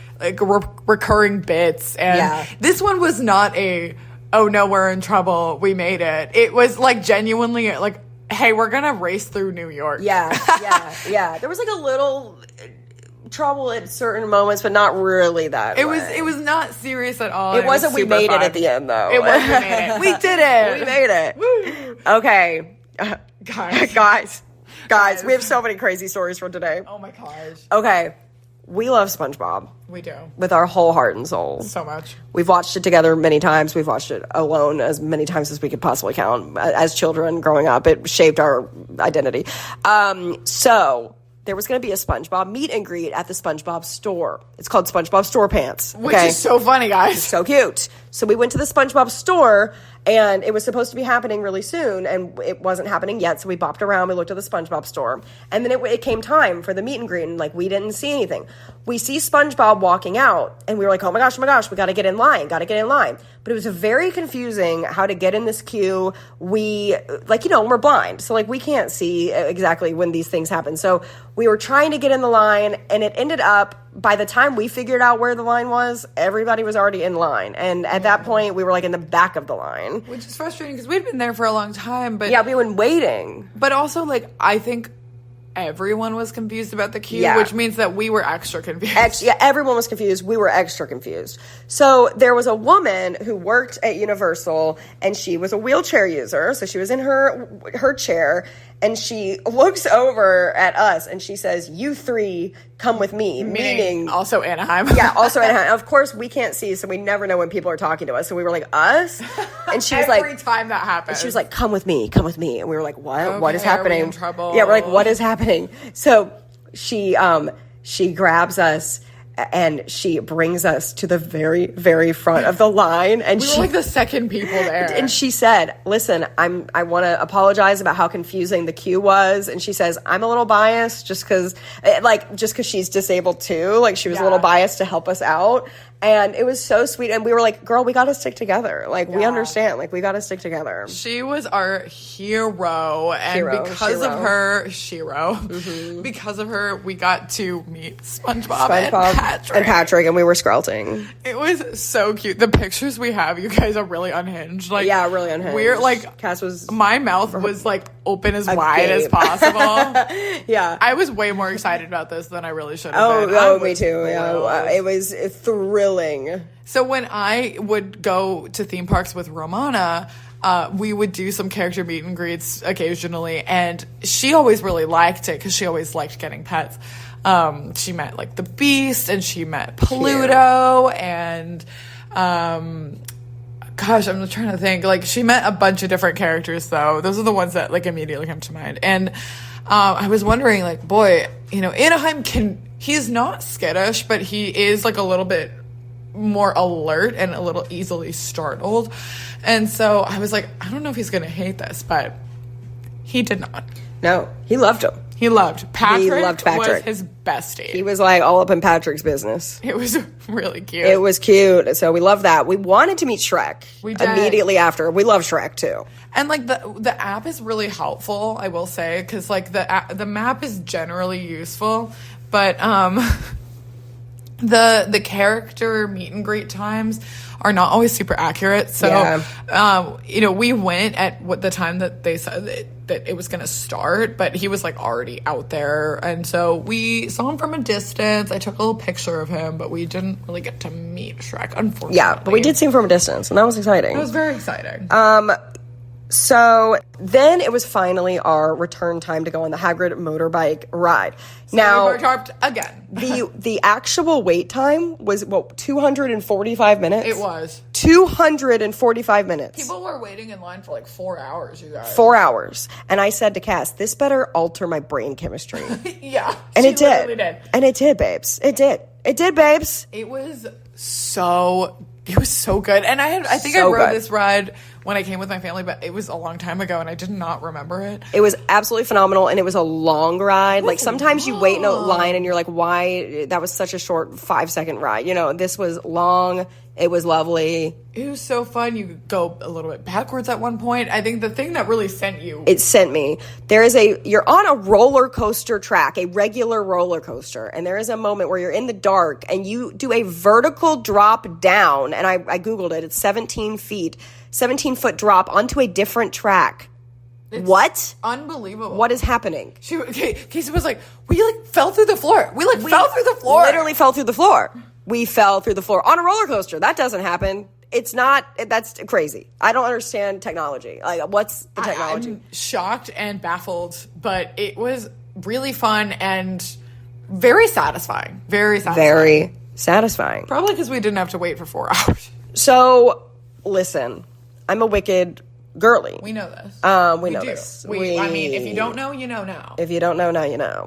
A: recurring bits, and this one was not a oh no, we're in trouble, we made it. It was like genuinely like, hey, we're gonna race through New York.
B: Yeah. There was like a little trouble at certain moments, but not really that.
A: It was not serious at all.
B: It wasn't. We made it at the end, though.
A: It wasn't. We made it. We did it.
B: We made it.
A: Woo.
B: Okay,
A: guys,
B: we have so many crazy stories for today.
A: Oh my gosh.
B: Okay, we love SpongeBob.
A: We do.
B: With our whole heart and soul.
A: So much.
B: We've watched it together many times. We've watched it alone as many times as we could possibly count. As children growing up, it shaped our identity. So there was going to be a SpongeBob meet and greet at the SpongeBob store. It's called SpongeBob Store Pants.
A: Which is so funny, guys.
B: It's so cute. So we went to the SpongeBob store, and it was supposed to be happening really soon, and it wasn't happening yet. So we bopped around. We looked at the SpongeBob store, and then it came time for the meet and greet, and like we didn't see anything. We see SpongeBob walking out, and we were like, oh my gosh, we got to get in line. But it was very confusing how to get in this queue. We, we're blind. So, we can't see exactly when these things happen. So, we were trying to get in the line, and it ended up, by the time we figured out where the line was, everybody was already in line. And at that point, we were, in the back of the line.
A: Which is frustrating, because we'd been there for a long time. But
B: yeah, we've been waiting.
A: But also, I think everyone was confused about the queue, which means that we were extra confused.
B: Everyone was confused. We were extra confused. So there was a woman who worked at Universal, and she was a wheelchair user. So she was in her chair, and she looks over at us, and she says, "You three come with me," meaning
A: also Anaheim.
B: Yeah, also Anaheim. Of course, we can't see, so we never know when people are talking to us. So we were like, "Us?" And she was
A: every time that happens,
B: she was like, "Come with me," and we were like, "What?
A: Okay,
B: what is happening?"
A: Are we in trouble?
B: Yeah, we're like, "What is happening?" So she grabs us, and she brings us to the very, very front of the line. And
A: we were the second people there.
B: And she said, "Listen, I want to apologize about how confusing the queue was." And she says, "I'm a little biased just because she's disabled too. She was a little biased to help us out." And it was so sweet. And we were like, "Girl, we got to stick together. We understand. We got to stick together."
A: She was our hero. And because of her, mm-hmm. Because of her, we got to meet SpongeBob and Patrick.
B: And we were skrelting.
A: It was so cute. The pictures we have, you guys are really unhinged.
B: Really unhinged.
A: We're
B: Cass was...
A: My mouth was open as wide as possible.
B: Yeah.
A: I was way more excited about this than I really should have been.
B: Oh, me too. Yeah. It was thrilling.
A: So when I would go to theme parks with Romana, we would do some character meet and greets occasionally, and she always really liked it because she always liked getting pets. She met like the Beast, and she met Pluto, and gosh, I'm trying to think. Like, she met a bunch of different characters, though. Those are the ones that like immediately come to mind. And I was wondering, like, boy, you know, Anaheim he's not skittish, but he is like a little bit more alert and a little easily startled. And so I was like, I don't know if he's gonna hate this, but he did not.
B: No, he loved him.
A: He loved Patrick.
B: He loved Patrick.
A: Was his bestie.
B: He was like all up in Patrick's business.
A: It was really cute.
B: It was cute. So we loved that. We wanted to meet Shrek.
A: We did.
B: Immediately after. We love Shrek too.
A: And like the app is really helpful, I will say, because like the map is generally useful, but the character meet and greet times are not always super accurate. So, you know, we went at what the time that they said that it was going to start, but he was like already out there. And so we saw him from a distance. I took a little picture of him, but we didn't really get to meet Shrek, unfortunately.
B: Yeah, but we did see him from a distance, and that was exciting.
A: It was very exciting.
B: So then it was finally our return time to go on the Hagrid motorbike ride.
A: So
B: now,
A: we were tarped again.
B: the actual wait time was, 245 minutes?
A: It was.
B: 245 minutes.
A: People were waiting in line for like 4 hours, you guys.
B: 4 hours. And I said to Cass, this better alter my brain chemistry.
A: Yeah.
B: And it
A: did.
B: did. And it did, babes. It did. It did, babes.
A: It was so good. And I think I rode this ride when I came with my family, but it was a long time ago and I did not remember it.
B: It was absolutely phenomenal, and it was a long ride. Like, sometimes you wait in a line and you're like, why? That was such a short 5-second ride. You know, this was long. It was lovely.
A: It was so fun. You could go a little bit backwards at one point. I think the thing that really sent you...
B: It sent me. You're on a roller coaster track, a regular roller coaster, and there is a moment where you're in the dark and you do a vertical drop down, and I Googled it. It's 17-foot drop onto a different track.
A: It's
B: what?
A: Unbelievable.
B: What is happening?
A: Casey was like, we like fell through the floor. We fell through the floor.
B: Literally fell through the floor. We fell through the floor on a roller coaster. That doesn't happen. It's not, that's crazy. I don't understand technology. Like, what's the technology?
A: I'm shocked and baffled, but it was really fun and very satisfying. Very satisfying.
B: Very satisfying.
A: Probably because we didn't have to wait for 4 hours.
B: So, listen, I'm a wicked girly.
A: We know this.
B: We know this.
A: I mean, if you don't know, you know now.
B: If you don't know, now you know.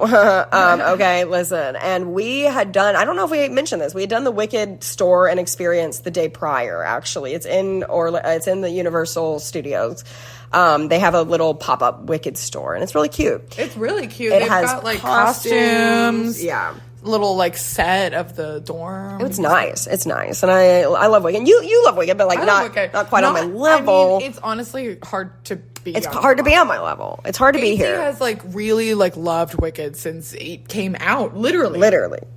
B: Okay, listen. And we had done, I don't know if we mentioned this, we had done the Wicked store and experience the day prior, actually. It's in the Universal Studios. They have a little pop-up Wicked store, and it's really cute.
A: It's really cute.
B: They've
A: has got, like, costumes.
B: Yeah.
A: Little, like, set of the dorm.
B: It's nice. It's nice. And I love Wicked. You love Wicked, but like not quite on my level.
A: I mean, it's honestly hard to be
B: It's hard to be on my level. It's hard to be here.
A: Casey has like really like loved Wicked since it came out, literally.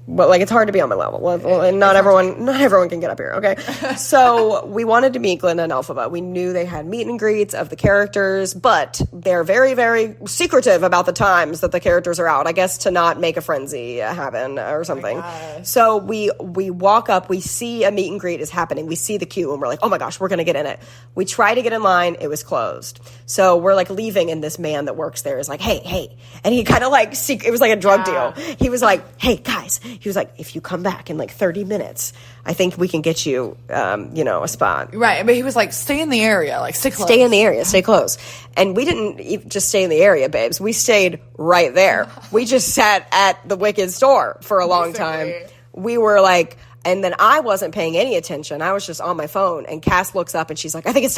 B: But like, it's hard to be on my level. And not everyone can get up here, okay? So we wanted to meet Glinda and Elphaba. We knew they had meet and greets of the characters, but they're very, very secretive about the times that the characters are out. I guess to not make a frenzy happen or something. So we walk up, we see a meet and greet is happening. We see the queue and we're like, oh my gosh, we're going to get in it. We try to get in line. It was closed. So we're like leaving, and this man that works there is like, hey. And he kind of like, it was like a drug deal. He was like, hey guys, he was like, if you come back in like 30 minutes, I think we can get you, a spot.
A: Right. But he was like, stay in the area, like stay close.
B: Stay in the area, stay close. And we didn't just stay in the area, babes. We stayed right there. We just sat at the Wicked store for a long time. We were like, and then I wasn't paying any attention. I was just on my phone. And Cass looks up and she's like, I think it's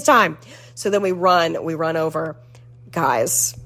B: time. So then we run over. Guys,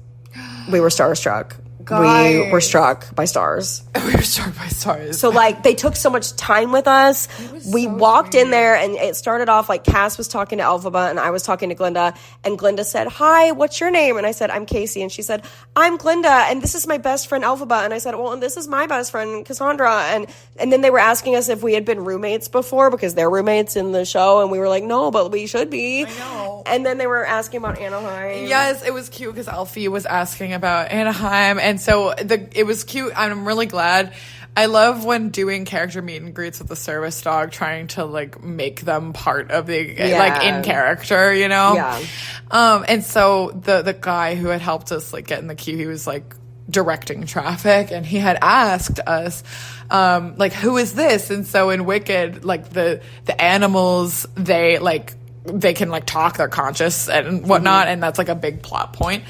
B: we were starstruck.
A: guys.
B: we were struck by stars.
A: We were struck by stars.
B: So, like, they took so much time with us. We walked in there, and it started off, like, Cass was talking to Elphaba, and I was talking to Glinda, and Glinda said, hi, what's your name? And I said, I'm Casey, and she said, I'm Glinda, and this is my best friend, Elphaba, and I said, well, and this is my best friend, Cassandra, and then they were asking us if we had been roommates before, because they're roommates in the show, and we were like, no, but we should be.
A: I know.
B: And then they were asking about Anaheim.
A: Yes, it was cute because Alfie was asking about Anaheim, and so it was cute. I'm really glad. I love when doing character meet and greets with the service dog, trying to like make them part of the like in character, you know.
B: Yeah.
A: And so the guy who had helped us like get in the queue, he was like directing traffic, and he had asked us like, who is this? And so in Wicked, like the animals, they can like talk, they're conscious and whatnot, and that's like a big plot point.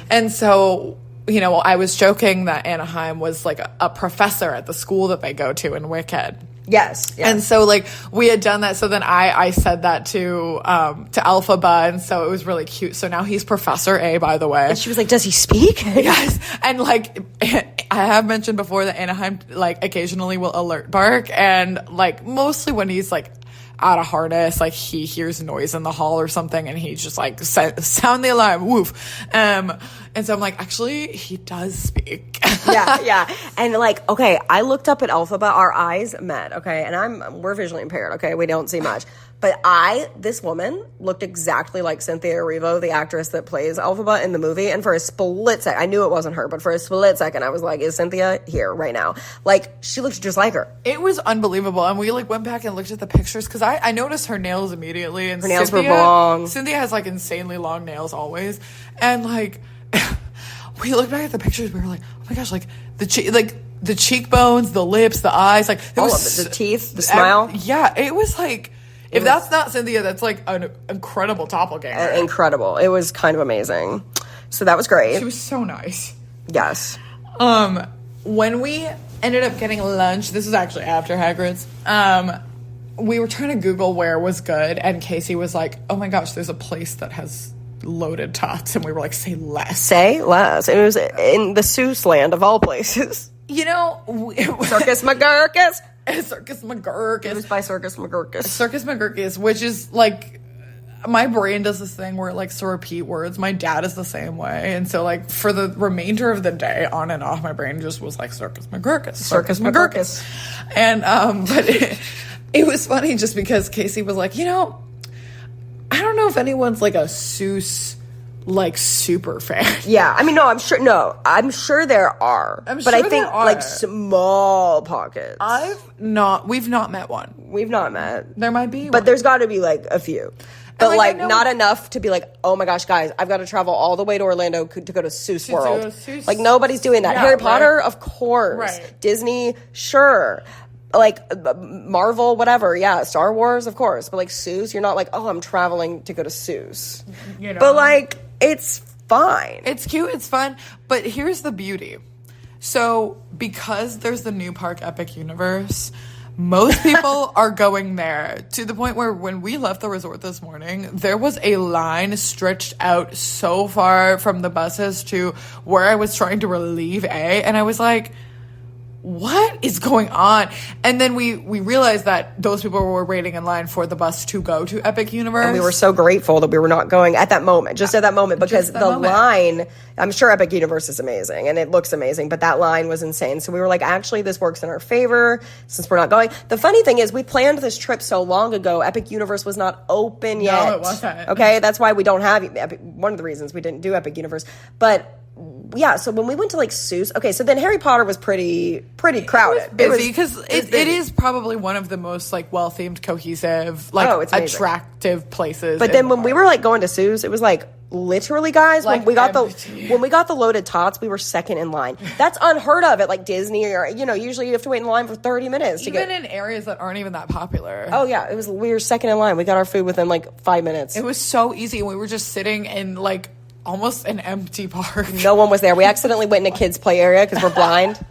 A: And so, you know, I was joking that Anaheim was like a professor at the school that they go to in Wicked.
B: Yes.
A: And so like we had done that, so then I said that to Elphaba, and so it was really cute. So now he's Professor A, by the way.
B: And she was like, does he speak?
A: Yes. And like I have mentioned before that Anaheim like occasionally will alert bark, and like mostly when he's like out of harness, like he hears noise in the hall or something, and he just like sound the alarm, woof. And so I'm like, actually, he does speak.
B: Yeah. And like, okay, I looked up at Elphaba, our eyes met, okay, and we're visually impaired, okay, we don't see much. But this woman looked exactly like Cynthia Erivo, the actress that plays Elphaba in the movie. And for a split second, I knew it wasn't her, but for a split second, I was like, is Cynthia here right now? Like, she looks just like her.
A: It was unbelievable. And we like went back and looked at the pictures, because I noticed her nails immediately. And
B: her nails were long.
A: Cynthia has like insanely long nails always. And like, we looked back at the pictures, we were like, oh my gosh, like the cheekbones, the lips, the eyes, like
B: all of it, the teeth, the smile.
A: Yeah, it was like, if that's not Cynthia, that's like an incredible doppelganger.
B: Incredible. It was kind of amazing. So that was great.
A: She was so nice.
B: Yes.
A: When we ended up getting lunch, this was actually after Hagrid's, we were trying to Google where was good, and Casey was like, oh my gosh, there's a place that has loaded tots, and we were like, say less. Say less.
B: It was in the Seuss land of all places.
A: You know,
B: Circus McGurkus.
A: Circus McGurkus.
B: It was by Circus McGurkus.
A: Circus McGurkus, which is like, my brain does this thing where it likes to repeat words. My dad is the same way. And so like for the remainder of the day, on and off, my brain just was like Circus McGurkus. Circus McGurkus. And but it was funny just because Casey was like, you know, I don't know if anyone's like a Seuss like super fan.
B: Yeah, I mean, I'm sure there are. But I think like small pockets.
A: We've not met one.
B: We've not met.
A: There might be
B: but
A: one.
B: There's got to be like a few. But like not enough to be like, oh my gosh, guys, I've got to travel all the way to Orlando to go to Seuss World. Like nobody's doing that. Yeah, Harry Potter, of course. Right. Disney, sure. Like Marvel, whatever, yeah. Star Wars, of course. But like Seuss, you're not like, oh, I'm traveling to go to Seuss. You know. But like, it's fine.
A: It's cute, it's fun. But here's the beauty. So because there's the new park, Epic Universe, most people are going there, to the point where when we left the resort this morning, there was a line stretched out so far from the buses to where I was trying to relieve A, and I was like, what is going on? And then we realized that those people were waiting in line for the bus to go to Epic Universe.
B: And we were so grateful that we were not going at that moment, just at that moment, because line, I'm sure Epic Universe is amazing and it looks amazing, but that line was insane. So we were like, actually, this works in our favor since we're not going. The funny thing is, we planned this trip so long ago, Epic Universe was not open yet.
A: No, it wasn't.
B: Okay, that's why we don't have Epic, one of the reasons we didn't do Epic Universe. But yeah, so when we went to like Seuss, okay, so then Harry Potter was pretty crowded.
A: It was busy because it is probably one of the most like well themed, cohesive, like attractive places.
B: But then when we were like going to Seuss, it was like literally, guys, like when we got the loaded tots, we were second in line. That's unheard of at like Disney, or usually you have to wait in line for 30 minutes to get
A: in areas that aren't even that popular.
B: Oh yeah, we were second in line. We got our food within like 5 minutes.
A: It was so easy. We were just sitting in like almost an empty park.
B: No one was there. We accidentally went in a kids play area because we're blind.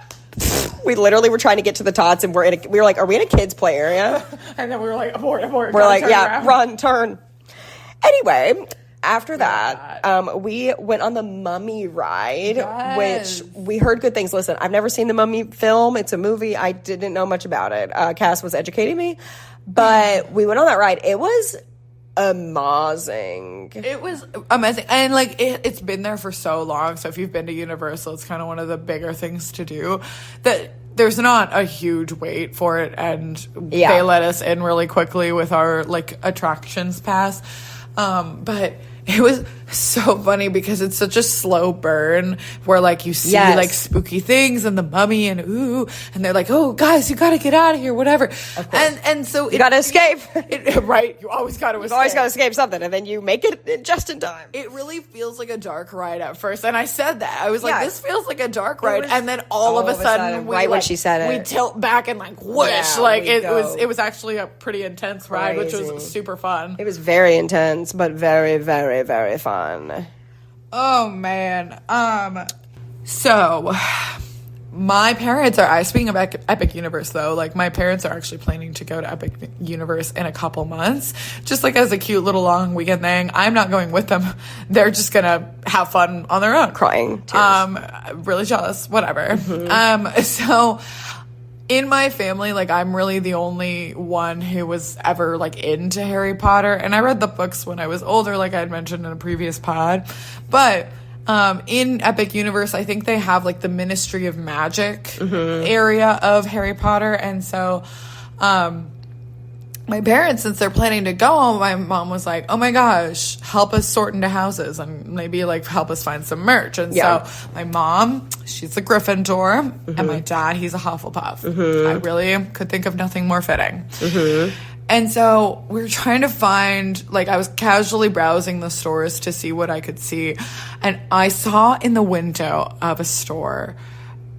B: We literally were trying to get to the tots, and we were like, are we in a kids play area?
A: And then we were like, abort.
B: We're like, yeah, run, turn. Anyway, After that, we went on the Mummy ride,
A: Yes.
B: which we heard good things. Listen, I've never seen the Mummy film. It's a movie. I didn't know much about it. Cass was educating me. But we went on that ride. It was amazing.
A: It was amazing. And like it's been there for so long. So if you've been to Universal, it's kind of one of the bigger things to do. That there's not a huge wait for it, and they let us in really quickly with our like attractions pass. But it was so funny because it's such a slow burn where like you see like spooky things and the mummy and and they're like, oh guys, you gotta get out of here, whatever. And so
B: you gotta escape.
A: Right. You always gotta escape.
B: You always gotta escape something, and then you make it just in time.
A: It really feels like a dark ride at first. And I said that. I was like, this feels like a dark ride. And then all of a sudden we,
B: when she said it,
A: we tilt back and like whoosh. Like it was actually a pretty intense ride, which was super fun.
B: It was very intense, but very, very, very fun.
A: Oh man. So my parents are, speaking of Epic Universe though, like my parents are actually planning to go to Epic Universe in a couple months, just like as a cute little long weekend thing. I'm not going with them. They're just gonna have fun on their own.
B: Crying. Tears.
A: Really jealous, whatever. So in my family, like I'm really the only one who was ever like into Harry Potter, and I read the books when I was older, like I had mentioned in a previous pod. But in Epic Universe, I think they have like the Ministry of Magic area of Harry Potter, and so my parents, since they're planning to go, my mom was like, oh my gosh, help us sort into houses and maybe like help us find some merch. And so my mom, she's a Gryffindor, and my dad, he's a Hufflepuff. I really could think of nothing more fitting. And so we were trying to find, like, I was casually browsing the stores to see what I could see, and I saw in the window of a store,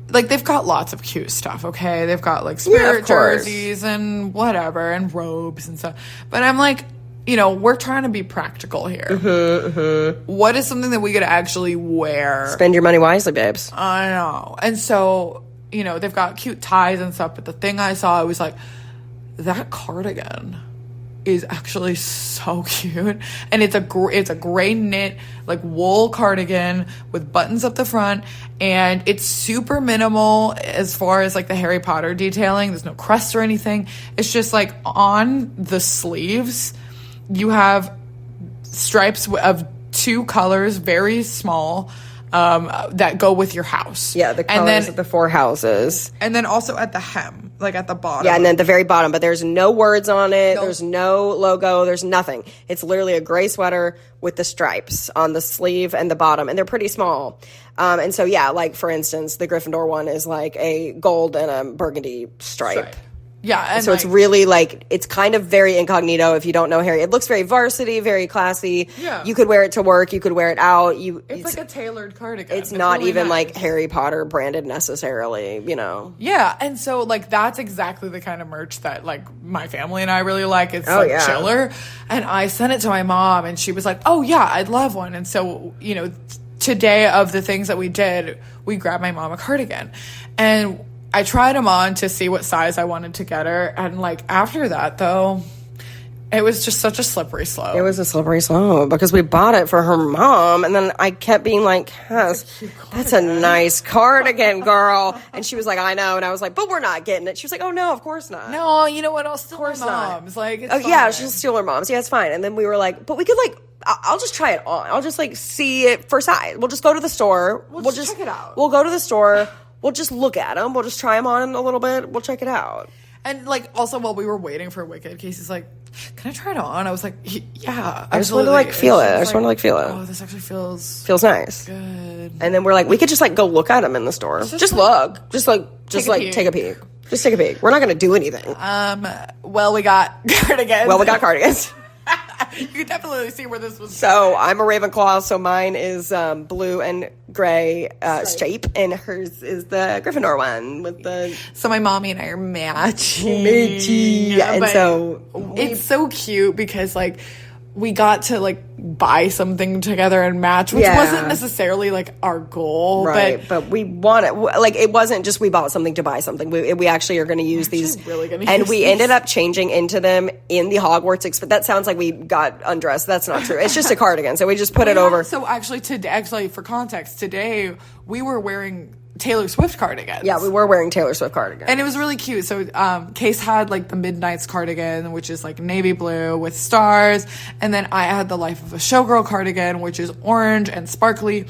A: like, they've got lots of cute stuff, okay? They've got, like, spirit jerseys and whatever, and robes and stuff. But I'm like, you know, we're trying to be practical here. What is something that we could actually wear?
B: Spend your money wisely, babes.
A: I know. And so, you know, they've got cute ties and stuff, but the thing I saw, I was like, that cardigan is actually so cute, and it's a gray knit like wool cardigan with buttons up the front, and it's super minimal as far as like the Harry Potter detailing. There's no crest or anything. It's just like on the sleeves you have stripes of two colors, very small, that go with your house.
B: Yeah, the colors of the four houses.
A: And then also at the hem, like at the bottom.
B: Yeah, and then at the very bottom, but there's no words on it. Nope. There's no logo. There's nothing. It's literally a gray sweater with the stripes on the sleeve and the bottom, and they're pretty small. And so, yeah, like, for instance, the Gryffindor one is like a gold and a burgundy stripe.
A: Yeah. And
B: so it's really like, it's kind of very incognito if you don't know Harry. It looks very varsity, very classy.
A: Yeah.
B: You could wear it to work. You could wear it out.
A: It's like a tailored cardigan.
B: It's not really even nice. Like Harry Potter branded necessarily, you know.
A: Yeah. And so like that's exactly the kind of merch that like my family and I really like. It's chiller. And I sent it to my mom and she was like, oh yeah, I'd love one. And so, you know, today of the things that we did, we grabbed my mom a cardigan. And I tried them on to see what size I wanted to get her. And, like, after that, though, it was just such a slippery slope.
B: It was a slippery slope because we bought it for her mom. And then I kept being like, Cass, that's a nice cardigan, girl. And she was like, I know. And I was like, but we're not getting it. She was like, oh, no, of course not.
A: No, you know what? I'll steal her mom's. Like, it's fine.
B: Yeah, she'll steal her mom's. Yeah, it's fine. And then we were like, but we could, like, I'll just try it on. I'll just, like, see it for size. We'll just go to the store.
A: We'll just check it out.
B: We'll go to the store. We'll just look at them. We'll just try them on a little bit. We'll check it out.
A: And, like, also while we were waiting for Wicked, Casey's like, can I try it on? I was like, yeah,
B: I just want to, like, feel it. I just want to, like, feel it.
A: Oh, this actually feels
B: nice.
A: Good.
B: And then we're like, we could just, like, go look at them in the store. Just look. Just take a peek. Just take a peek. We're not going to do anything.
A: Well, we got
B: cardigans.
A: You can definitely see where this was
B: So going. I'm a Ravenclaw, so mine is blue and gray stripe, and hers is the Gryffindor one with the...
A: So my mommy and I are matching.
B: And so...
A: It's so cute because, like, we got to like buy something together and match, which wasn't necessarily like our goal,
B: right? But we wanted, like, it wasn't just we bought something to buy something. We actually are going to use these,
A: really gonna
B: and
A: use
B: we
A: these.
B: ended up changing into them in the Hogwarts. That sounds like we got undressed. That's not true. It's just a cardigan, so we just put it over.
A: So actually, for context, today we were wearing Taylor Swift cardigans.
B: Yeah, we were wearing Taylor Swift cardigans.
A: And it was really cute. So Case had like the Midnight's cardigan, which is like navy blue with stars. And then I had the Life of a Showgirl cardigan, which is orange and sparkly.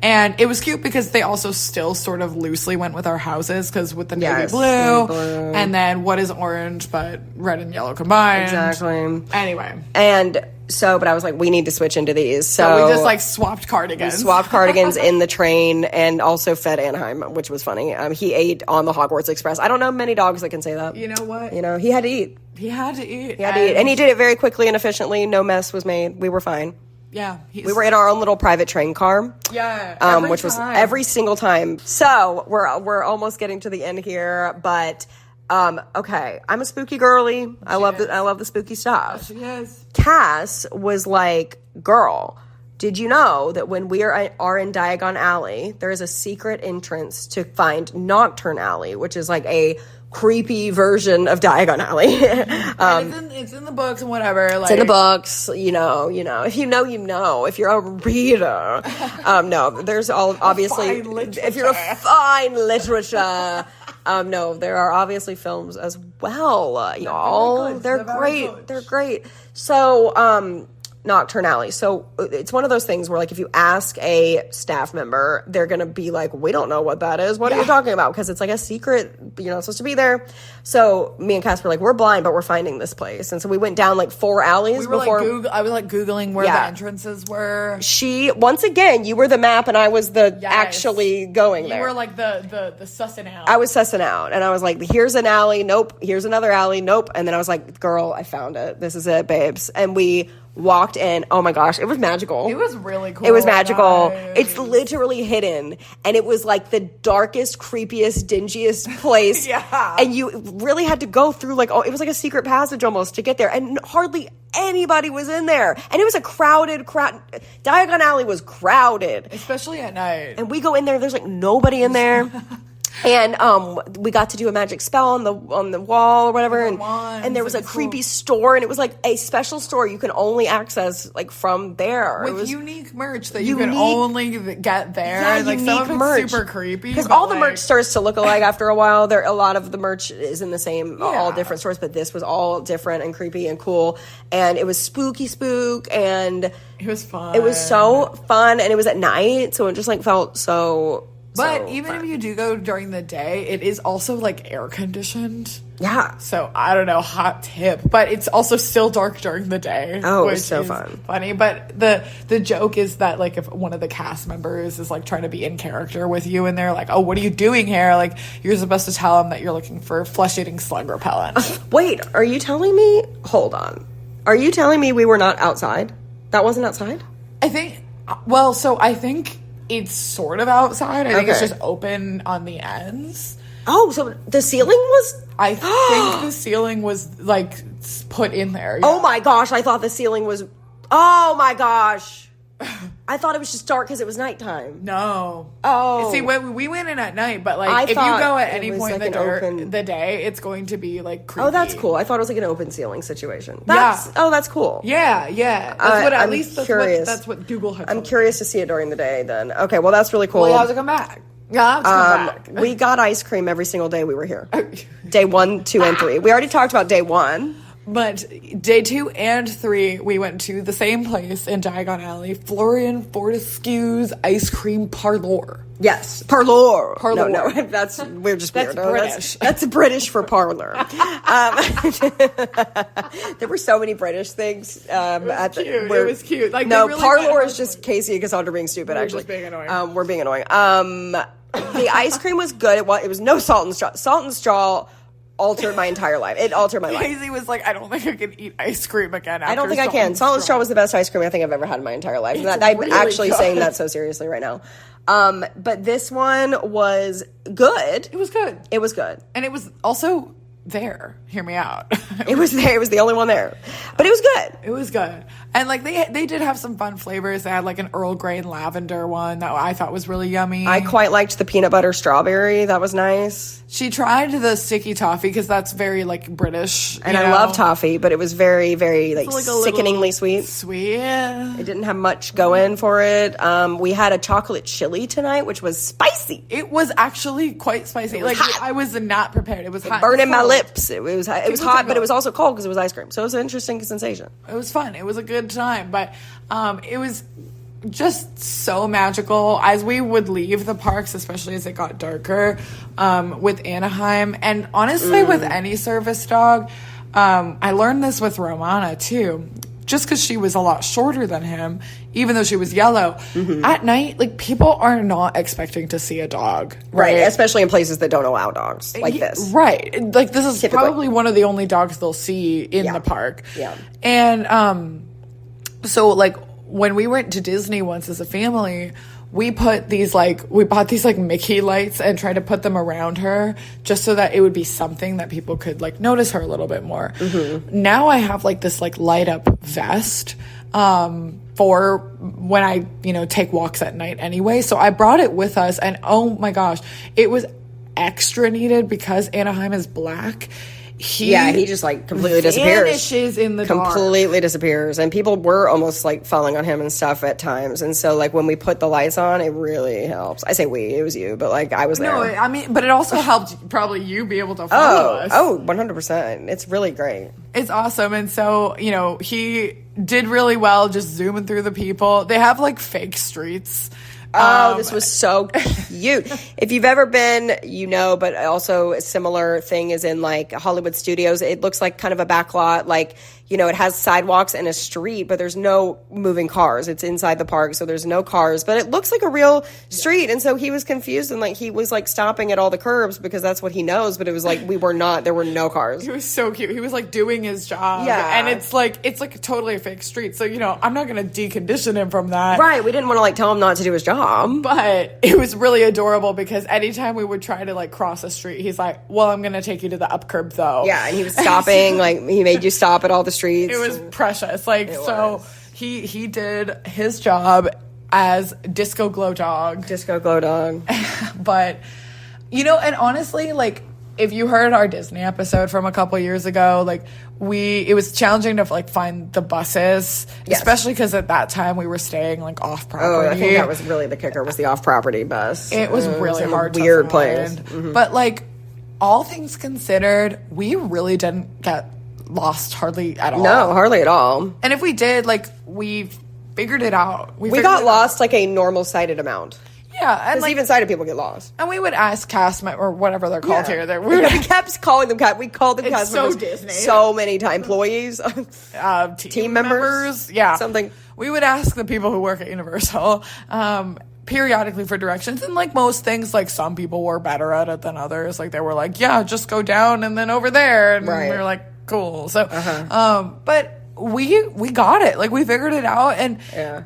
A: And it was cute because they also still sort of loosely went with our houses, because with the navy blue. And then what is orange but red and yellow combined.
B: Exactly.
A: Anyway.
B: And so, but I was like, we need to switch into these. So
A: we just like swapped cardigans.
B: Swapped cardigans in the train, and also fed Anaheim, which was funny. He ate on the Hogwarts Express. I don't know many dogs that can say that.
A: You know what?
B: You know, he had to eat.
A: He had to eat.
B: And he did it very quickly and efficiently. No mess was made. We were fine.
A: Yeah.
B: We were in our own little private train car.
A: Yeah.
B: Which was every single time. So we're almost getting to the end here, but okay, I'm a spooky girly. I love the spooky stuff.
A: She is.
B: Cass was like, girl, did you know that when we are in Diagon Alley, there is a secret entrance to find Nocturne Alley, which is like a creepy version of Diagon Alley.
A: It's in the books and whatever. Like,
B: it's in the books, you know. If you know, you know. If you're a reader, no. There's obviously if you're a fine literature. No, there are obviously films as well, y'all. They're great. They're great. So, Nocturne Alley. So it's one of those things where, like, if you ask a staff member, they're going to be like, we don't know what that is. What are you talking about? Because it's like a secret, you're not supposed to be there. So me and Cass were like, we're blind, but we're finding this place. And so we went down like 4 alleys before.
A: I was like Googling where the entrances were.
B: Once again, you were the map and I was the actually going there.
A: You were like the sussing out.
B: I was sussing out. And I was like, here's an alley. Nope. Here's another alley. Nope. And then I was like, girl, I found it. This is it, babes. And we walked in. Oh my gosh, it was magical.
A: It was really cool.
B: It was magical. Nice. It's literally hidden, and it was like the darkest, creepiest, dingiest place.
A: Yeah.
B: And you really had to go through like, it was like a secret passage almost to get there, and hardly anybody was in there. And it was a crowded. Diagon Alley was crowded,
A: especially at night.
B: And we go in there. There's like nobody in there. And we got to do a magic spell on the wall or whatever, and there was a creepy store, and it was like a special store you can only access like from there
A: with unique merch that you can only get there.
B: Yeah,
A: and, like,
B: unique
A: some of it's
B: merch.
A: super creepy
B: because all the merch starts to look alike after a while. A lot of the merch is in the same, all different stores, but this was all different and creepy and cool, and it was spooky, and
A: it was fun.
B: It was so fun, and it was at night, so it just like felt so.
A: But even if you do go during the day, it is also like air conditioned.
B: Yeah.
A: So I don't know, hot tip. But it's also still dark during the day.
B: Oh,
A: which
B: it's so
A: is
B: fun.
A: Funny. But the joke is that like if one of the cast members is like trying to be in character with you and they're like, oh, what are you doing here? Like you're supposed to tell them that you're looking for flesh-eating slug repellent.
B: Wait, are you telling me? Hold on. Are you telling me we were not outside? That wasn't outside?
A: I think it's sort of outside. I think it's just open on the ends.
B: Oh, so the ceiling was?
A: I think the ceiling was like put in there. Yeah.
B: Oh my gosh, I thought the ceiling was. Oh my gosh. I thought it was just dark because it was nighttime.
A: No.
B: Oh.
A: See, we went in at night, but like if you go at any point
B: like
A: in the day, it's going to be like creepy.
B: Oh, that's cool. I thought it was like an open ceiling situation.
A: Oh,
B: that's cool.
A: Yeah. That's what Google had.
B: I'm curious to see it during the day then. Okay, well that's really cool.
A: Well, you have to come back.
B: We got ice cream every single day we were here. Day 1, 2, and 3. We already talked about day 1.
A: But day 2 and 3, we went to the same place in Diagon Alley, Florian Fortescue's Ice Cream Parlour.
B: Yes, parlour.
A: Parlour.
B: No, we're just
A: weird.
B: That's
A: British.
B: That's British for parlor. There were so many British things.
A: It was cute. Like,
B: no,
A: really
B: parlour is just Casey and Cassandra being stupid.
A: We're
B: actually,
A: just being annoying.
B: We're being annoying. The ice cream was good. It was no salt and straw. Salt and straw altered my entire life. It altered my life.
A: Casey was like, I don't think I can eat ice cream again.
B: I don't think I can. Salt and straw was the best ice cream I think I've ever had in my entire life. I'm
A: really
B: actually
A: good.
B: saying that so seriously right now. But this one was good.
A: It was good.
B: It was good.
A: And it was also there. Hear me out.
B: It was there. It was the only one there. But it was good.
A: It was good. And like they did have some fun flavors. They had like an Earl Grey and lavender one that I thought was really yummy.
B: I quite liked the peanut butter strawberry. That was nice.
A: She tried the sticky toffee because that's very like British.
B: And I love toffee, but it was very, very like sickeningly sweet.
A: Sweet.
B: It didn't have much going for it. We had a chocolate chili tonight, which was spicy.
A: It was actually quite spicy.
B: It was hot.
A: I was not prepared. It was hot.
B: Burning my lips. It was hot, but it was also cold because it was ice cream. So it was an interesting sensation.
A: It was fun. It was a good time, but it was just so magical as we would leave the parks, especially as it got darker, with Anaheim, and honestly with any service dog. I learned this with Romana too. Just because she was a lot shorter than him, even though she was yellow, at night, like, people are not expecting to see a dog.
B: Right, especially in places that don't allow dogs like this.
A: Right. Like, this is
B: typically
A: probably one of the only dogs they'll see in the park.
B: Yeah.
A: And so, like, when we went to Disney once as a family, we bought these Mickey lights and tried to put them around her just so that it would be something that people could like notice her a little bit more. Now I have like this like light up vest for when I, take walks at night anyway. So I brought it with us, and oh my gosh, it was extra needed because Anaheim is black. He just like completely disappears. Vanishes in the dark.
B: Completely disappears. And people were almost like falling on him and stuff at times. And so like when we put the lights on, it really helps. I say we, it was you, but like I was there.
A: No, I mean, but it also helped probably you be able to follow us.
B: Oh, 100%. It's really great.
A: It's awesome. And so, he did really well just zooming through the people. They have like fake streets.
B: This was so cute. If you've ever been, but also a similar thing is in like Hollywood Studios. It looks like kind of a back lot, like, it has sidewalks and a street, but there's no moving cars. It's inside the park, so there's no cars, but it looks like a real street. And so he was confused, and like he was like stopping at all the curbs because that's what he knows, but it was like there were no cars.
A: He was so cute. He was like doing his job.
B: Yeah.
A: And it's like totally a fake street. So, I'm not going to decondition him from that.
B: Right. We didn't want to like tell him not to do his job.
A: But it was really adorable because anytime we would try to like cross a street, he's like, well, I'm going to take you to the up curb though.
B: Yeah. And he was stopping, like he made you stop at all the streets.
A: It was precious. He did his job as Disco Glow Dog.
B: Disco Glow Dog.
A: But, and honestly, like, if you heard our Disney episode from a couple years ago, like, it was challenging to, like, find the buses, especially because at that time we were staying, like, off-property.
B: Oh, I think that was really the kicker, was the off-property bus.
A: It was really hard to find.
B: Weird place.
A: But, like, all things considered, we really didn't get lost hardly at all.
B: No, hardly at all.
A: And if we did, like, we figured it out. We
B: got lost like a normal sighted amount.
A: Yeah, and
B: because even sighted people get lost.
A: And we would ask cast or whatever they're called here.
B: We kept calling them cast. We called them cast members
A: Disney.
B: So many times. Employees, team members, something.
A: We would ask the people who work at Universal periodically for directions, and like most things, like some people were better at it than others. Like they were like, yeah, just go down and then over there, and we were like, cool. So, but we got it. Like we figured it out, and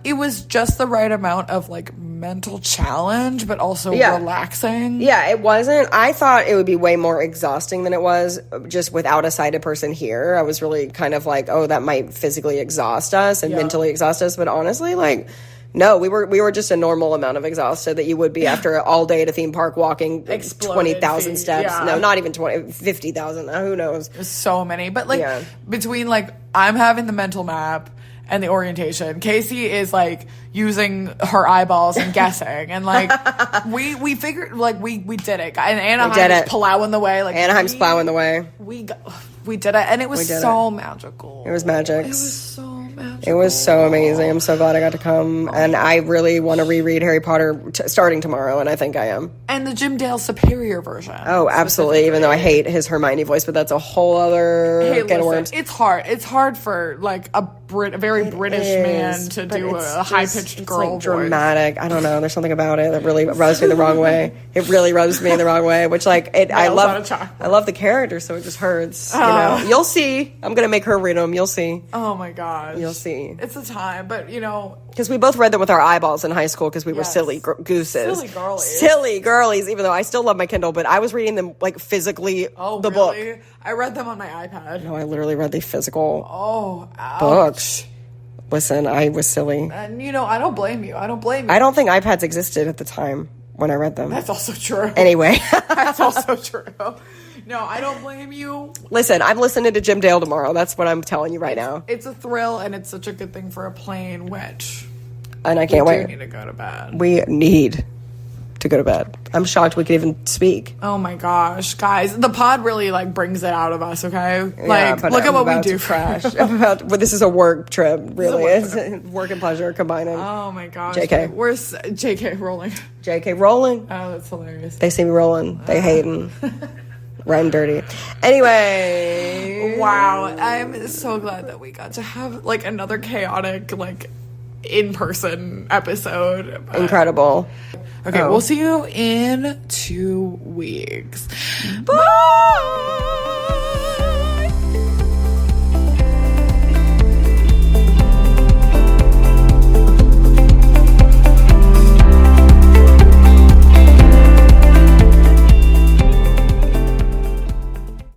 A: it was just the right amount of like mental challenge, but also relaxing.
B: Yeah, it wasn't. I thought it would be way more exhausting than it was just without a sighted person here. I was really kind of like, oh, that might physically exhaust us and mentally exhaust us. But honestly, like, no, we were just a normal amount of exhausted that you would be after all day at a theme park walking 20,000 steps. Yeah. No, not even 50,000. Who knows?
A: There's so many. But like between like I'm having the mental map and the orientation, Casey is like using her eyeballs and guessing, and like we figured, like we did it, and Anaheim is plowing the way. Like
B: Anaheim's plowing the way.
A: We did it, and it was so magical.
B: It was magic.
A: It was so magical.
B: It was so amazing. I'm so glad I got to come, and I really want to reread Harry Potter starting tomorrow, and I think I am.
A: And the Jim Dale Superior version.
B: Oh, absolutely. Even though I hate his Hermione voice, but that's a whole other can of worms.
A: It's hard. It's hard for like a very British man to do a high-pitched girl voice.
B: Dramatic. I don't know. There's something about it that really rubs me the wrong way. It really rubs me the wrong way, which like I love the character, so it just hurts. You'll see. I'm gonna make her read them. You'll see.
A: Oh my gosh.
B: You'll see. movie.
A: It's a time, but you know,
B: because we both read them with our eyeballs in high school because we were
A: Yes.
B: silly gooses.
A: Silly girlies.
B: Even though I still love my Kindle, but I was reading them like physically, the book.
A: I read them on my iPad.
B: No, I literally read the physical
A: Ouch.
B: books. Listen, I was silly.
A: And you know, I don't blame you. I don't blame you.
B: I don't think iPads existed at the time when I read them.
A: That's also true.
B: Anyway.
A: That's also true. No, I don't blame you.
B: Listen, I'm listening to Jim Dale tomorrow. That's what I'm telling you right now.
A: It's a thrill, and it's such a good thing for a plane, which
B: And I can't
A: we do
B: wait.
A: need to go to bed.
B: We need to go to bed. I'm shocked we could even speak.
A: Oh my gosh, guys, the pod really like brings it out of us. Okay,
B: But
A: look at
B: I'm
A: what we
B: about
A: do.
B: to crash. Well, this is a work trip, really.
A: It's
B: It's work and pleasure combining.
A: Oh my gosh,
B: JK.
A: Where's JK rolling?
B: JK rolling.
A: Oh, that's hilarious.
B: They see me rolling. They hating. Riding dirty. Anyway.
A: Wow, I'm so glad that we got to have like another chaotic like in-person episode. But-
B: Incredible.
A: Okay,
B: Oh.
A: we'll see you in 2 weeks.
B: Bye.